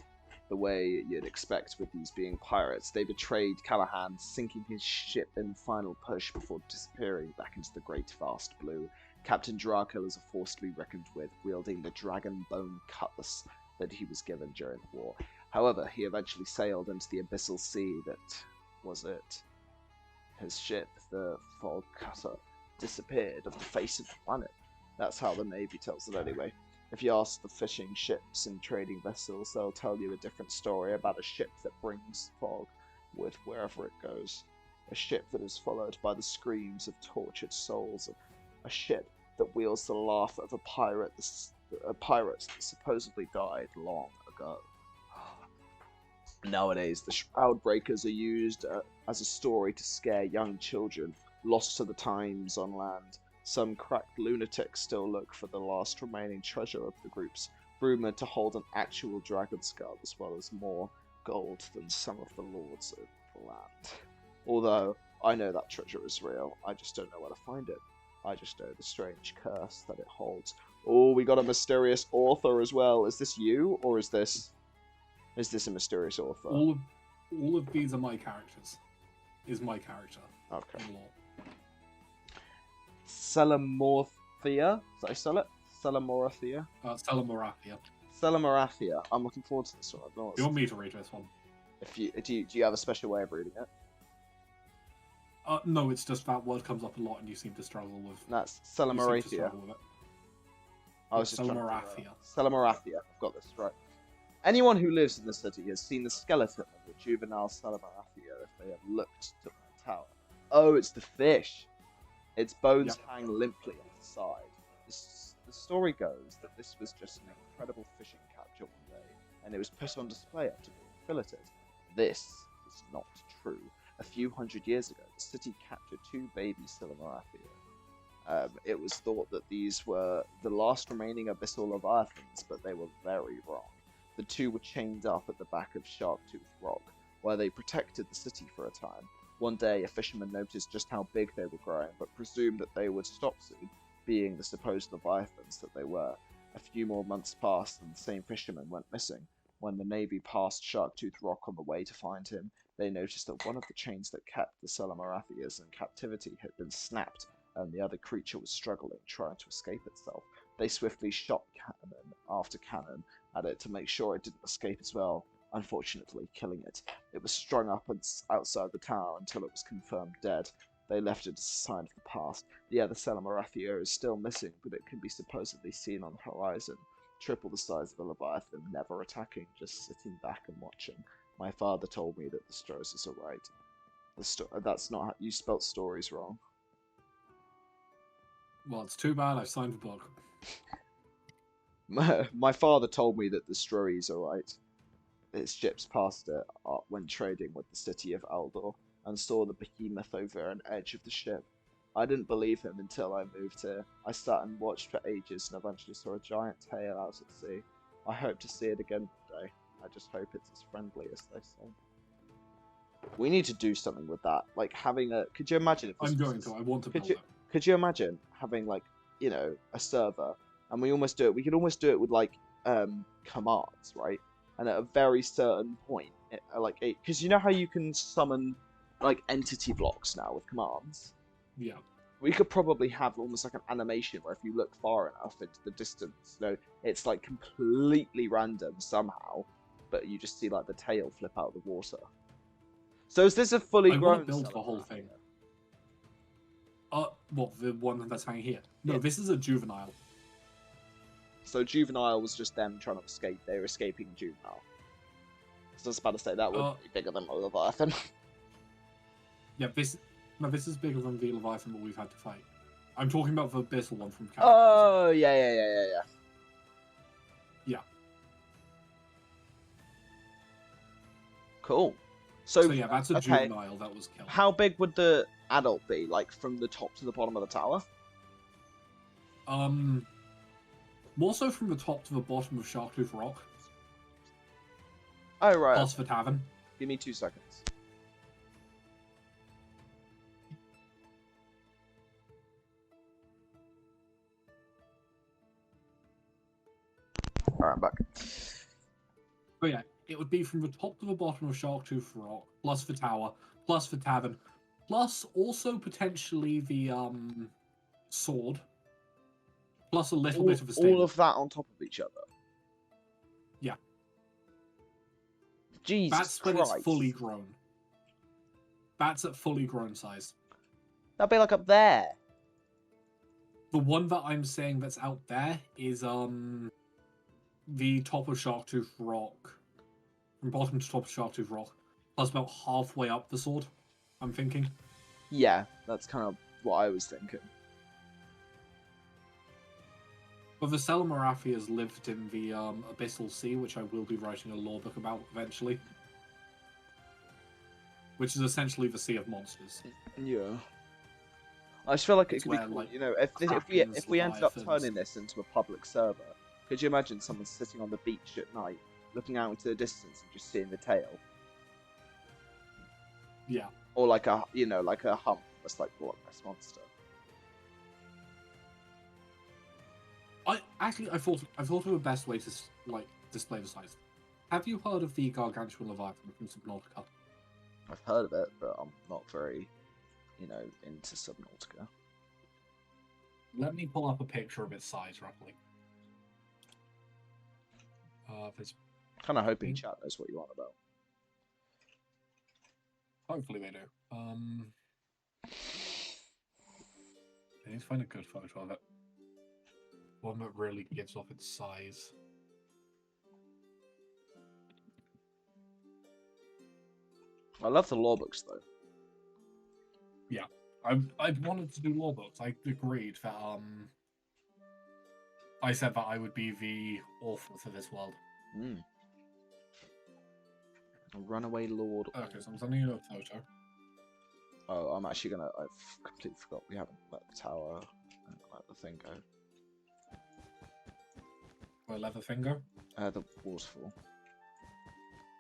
the way you'd expect with these being pirates. They betrayed Callahan, sinking his ship in the final push before disappearing back into the great vast blue. Captain Draco is a force to be reckoned with, wielding the dragon bone cutlass that he was given during the war. However, he eventually sailed into the abyssal sea that was it. His ship, the Fog Cutter, disappeared off the face of the planet. That's how the Navy tells it anyway. If you ask the fishing ships and trading vessels, they'll tell you a different story about a ship that brings fog with wherever it goes. A ship that is followed by the screams of tortured souls. A ship that wields the laugh of a pirate that supposedly died long ago. Nowadays, the Shroud Breakers are used as a story to scare young children lost to the times on land. Some cracked lunatics still look for the last remaining treasure of the groups, rumoured to hold an actual dragon skull as well as more gold than some of the lords of the land. Although, I know that treasure is real, I just don't know where to find it. I just know the strange curse that it holds. Oh, we got a mysterious author as well. Is this you, or is this a mysterious author? All of these are my characters. Is my character. Okay. In law. Celamorthia? Is that how you spell it? Celamorthia? Celamorthia. Celamorthia. I'm looking forward to this one. You want me to read this one? Do you have a special way of reading it? No, it's just that word comes up a lot and you seem to struggle with. That's Celamorthia. I was just Celamorthia. Celamorthia. I've got this right. Anyone who lives in the city has seen the skeleton of the juvenile Celamorthia if they have looked to the tower. Oh, it's the fish. Its bones hang limply on the side. The story goes that this was just an incredible fishing capture one day, and it was put on display after being filleted. This is not true. A few hundred years ago, the city captured 2 baby Celamorthia. It was thought that these were the last remaining abyssal leviathans, but they were very wrong. The 2 were chained up at the back of Sharktooth Rock, where they protected the city for a time. One day, a fisherman noticed just how big they were growing, but presumed that they would stop soon, being the supposed leviathans that they were. A few more months passed, and the same fisherman went missing. When the Navy passed Sharktooth Rock on the way to find him, they noticed that one of the chains that kept the Celamorthias in captivity had been snapped, and the other creature was struggling, trying to escape itself. They swiftly shot cannon after cannon at it to make sure it didn't escape as well, unfortunately killing it. It was strung up outside the tower until it was confirmed dead. They left it as a sign of the past. The other Celamorthia is still missing, but it can be supposedly seen on the horizon. Triple the size of a leviathan, never attacking, just sitting back and watching. My father told me that the Strozes are right. That's not how you spelt stories wrong. Well, it's too bad I signed the book. My father told me that the stories are right. His ships passed it when trading with the city of Aldor, and saw the behemoth over an edge of the ship. I didn't believe him until I moved here. I sat and watched for ages and eventually saw a giant tail out at sea. I hope to see it again one day. I just hope it's as friendly as they say. We need to do something with that. Like having a... Could you imagine if I'm going to. I want to build it. Could you imagine having like, you know, a server, and we could almost do it with like commands, right? And at a very certain point, because you know how you can summon like entity blocks now with commands? Yeah. We could probably have almost like an animation where if you look far enough into the distance, you know, it's like completely random somehow, but you just see like the tail flip out of the water. So is this a fully grown? I want to build the whole thing. What, the one that's hanging here? No, this is a juvenile. So juvenile was just them trying to escape. They were escaping juvenile. So I was about to say that would be bigger than Leviathan. Yeah, this is bigger than the Leviathan that we've had to fight. I'm talking about the abyssal one from Captain. Oh, yeah. Yeah. Cool. So yeah, that's a juvenile that was killed. How big would the adult be, like from the top to the bottom of the tower? More so from the top to the bottom of Sharktooth Rock. Oh, right. Plus the tavern. Give me 2 seconds. Alright, I'm back. But yeah, it would be from the top to the bottom of Sharktooth Rock, plus the tower, plus the tavern, plus also potentially the sword, plus a little bit of a stable. All of that on top of each other? Yeah. Jesus That's Christ. when it's fully grown. That's at fully grown size. That'd be like up there. The one that I'm saying that's out there is the top of Sharktooth Rock. From bottom to top of Sharktooth Rock. Plus about halfway up the sword, I'm thinking. Yeah, that's kind of what I was thinking. But the Selmarathi lived in the Abyssal Sea, which I will be writing a lore book about eventually. Which is essentially the Sea of Monsters. Yeah. I just feel like it could be where, cool, like, you know, if we ended up turning this into a public server, could you imagine someone sitting on the beach at night, looking out into the distance and just seeing the tail? Yeah. Or like a, you know, like a hump that's like Loch Ness Monster. I thought of the best way to like display the size. Have you heard of the Gargantuan Leviathan from Subnautica? I've heard of it, but I'm not very, you know, into Subnautica. Let me pull up a picture of its size, roughly. There's Kind of hoping chat knows what you want about. hopefully they do. I need to find a good photo of it. One that really gives off its size. I love the lore books though. Yeah, I wanted to do lore books. I agreed that I said that I would be the author for this world. A runaway lord. Okay, so I'm sending you a photo. Oh, I'm actually gonna. I've completely forgot we haven't let the tower and let the thing go. Where let the thing go? The waterfall.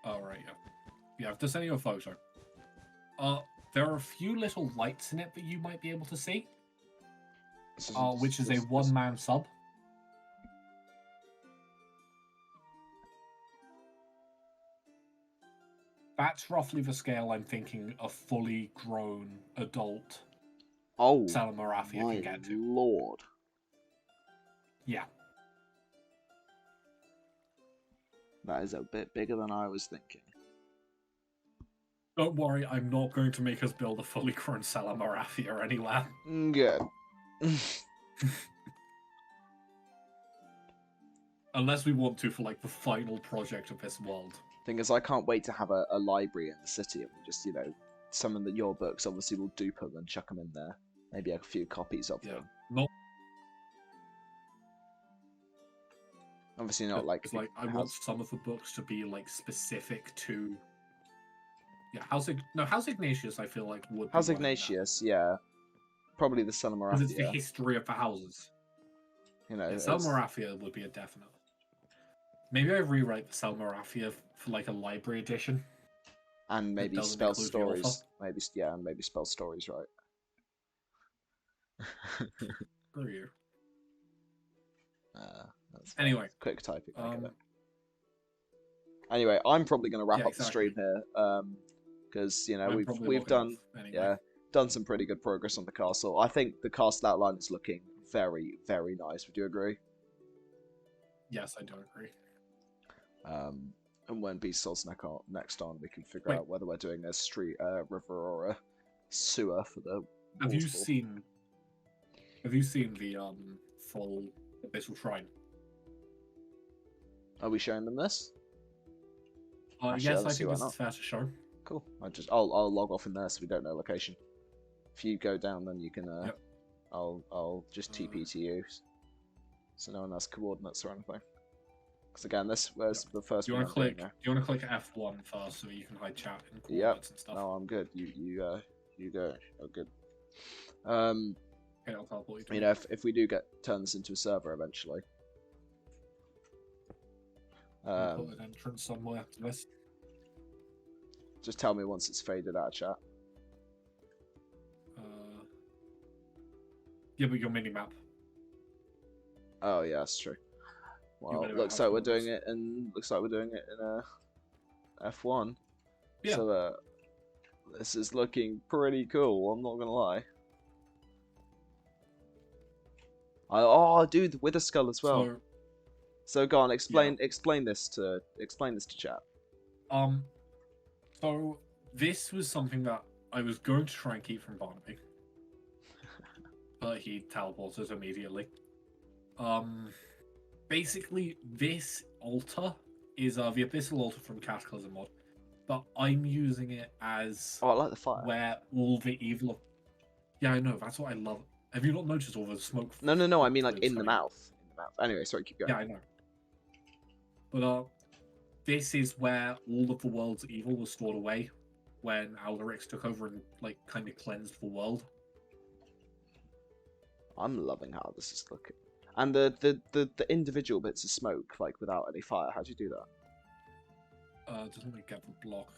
Oh right, yeah. Yeah, I've just sent you a photo. There are a few little lights in it that you might be able to see. Which is a one-man sub. That's roughly the scale I'm thinking a fully grown adult Salamarathia can get to. Lord. Yeah. That is a bit bigger than I was thinking. Don't worry, I'm not going to make us build a fully grown Salamarathia anywhere. Good. Unless we want to for like the final project of this world. Thing is, I can't wait to have a library in the city and we just, you know, summon your books. Obviously, we'll dupe them and chuck them in there. Maybe a few copies of them. Not. Obviously, not like. It's like I want some of the books to be like specific to. Yeah, House Ignatius. I feel like would. House Ignatius, yeah, probably the Salamarathia. Because it's the history of the houses. You know, Salamarathia would be a definite. Maybe I rewrite the Salamarathia for like a library edition. And maybe spell stories. Maybe maybe spell stories, right? Screw you. That's anyway, quick typing. Anyway, I'm probably going to wrap up exactly. the stream here, because you know we've done done some pretty good progress on the castle. I think the castle outline is looking very, very nice. Would you agree? Yes, I do agree. And when Beast Souls next on, we can figure out whether we're doing a street, river, or a sewer for the. Have you seen the full Abyssal Shrine? Are we showing them this? Yes, I think this is fair to show. Cool. I'll log off in there so we don't know location. If you go down, then you can. Yep. I'll just TP to you, so no one has coordinates or anything. Because again, this was the first. Do you want to click? Do you want to click F1 first so you can hide chat and coordinates and stuff? No, I'm good. You go. Oh, good. Okay, I'll teleport you to You know, if we do get turns into a server eventually. I'll put an entrance somewhere after this. Just tell me once it's faded out of chat. Yeah, but your mini map. Oh yeah, that's true. Well, know looks how like we're small it doing is. it, and looks like we're doing it in a F1. Yeah. So this is looking pretty cool. I'm not gonna lie. Oh, dude, the Wither Skull as well. So go on, explain this to chat. So this was something that I was going to try and keep from Barnaby, but he teleported immediately. Basically, this altar is the Abyssal Altar from Cataclysm mod, but I'm using it as I like the fire. Where all the evil. Yeah, I know. That's what I love. Have you not noticed all the smoke? No. I mean, like in the mouth. In the mouth. Anyway, sorry, keep going. Yeah, I know. But this is where all of the world's evil was stored away when Alderix took over and like kind of cleansed the world. I'm loving how this is looking. And the individual bits of smoke, like without any fire, how do you do that? Doesn't really get the block.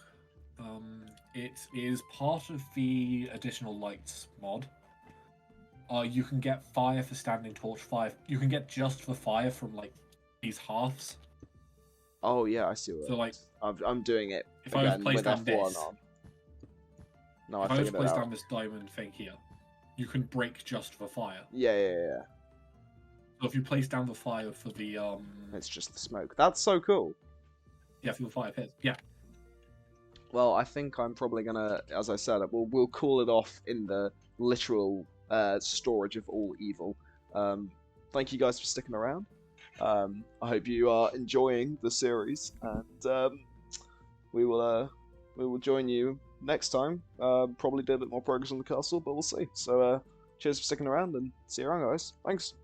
It is part of the additional lights mod. You can get fire for standing torch fire. You can get just the fire from like these halves. Oh yeah, I see what. So like, I'm doing it if I was placed down this, on. No, if I was placed down this diamond thing here, you can break just the fire. Yeah. So if you place down the fire for the it's just the smoke. That's so cool. Yeah, for the fire pit. Yeah. Well, I think I'm probably gonna, as I said, we'll call it off in the literal storage of all evil. Thank you guys for sticking around. I hope you are enjoying the series, and we will join you next time. Probably do a bit more progress on the castle, but we'll see. So cheers for sticking around, and see you around, guys. Thanks.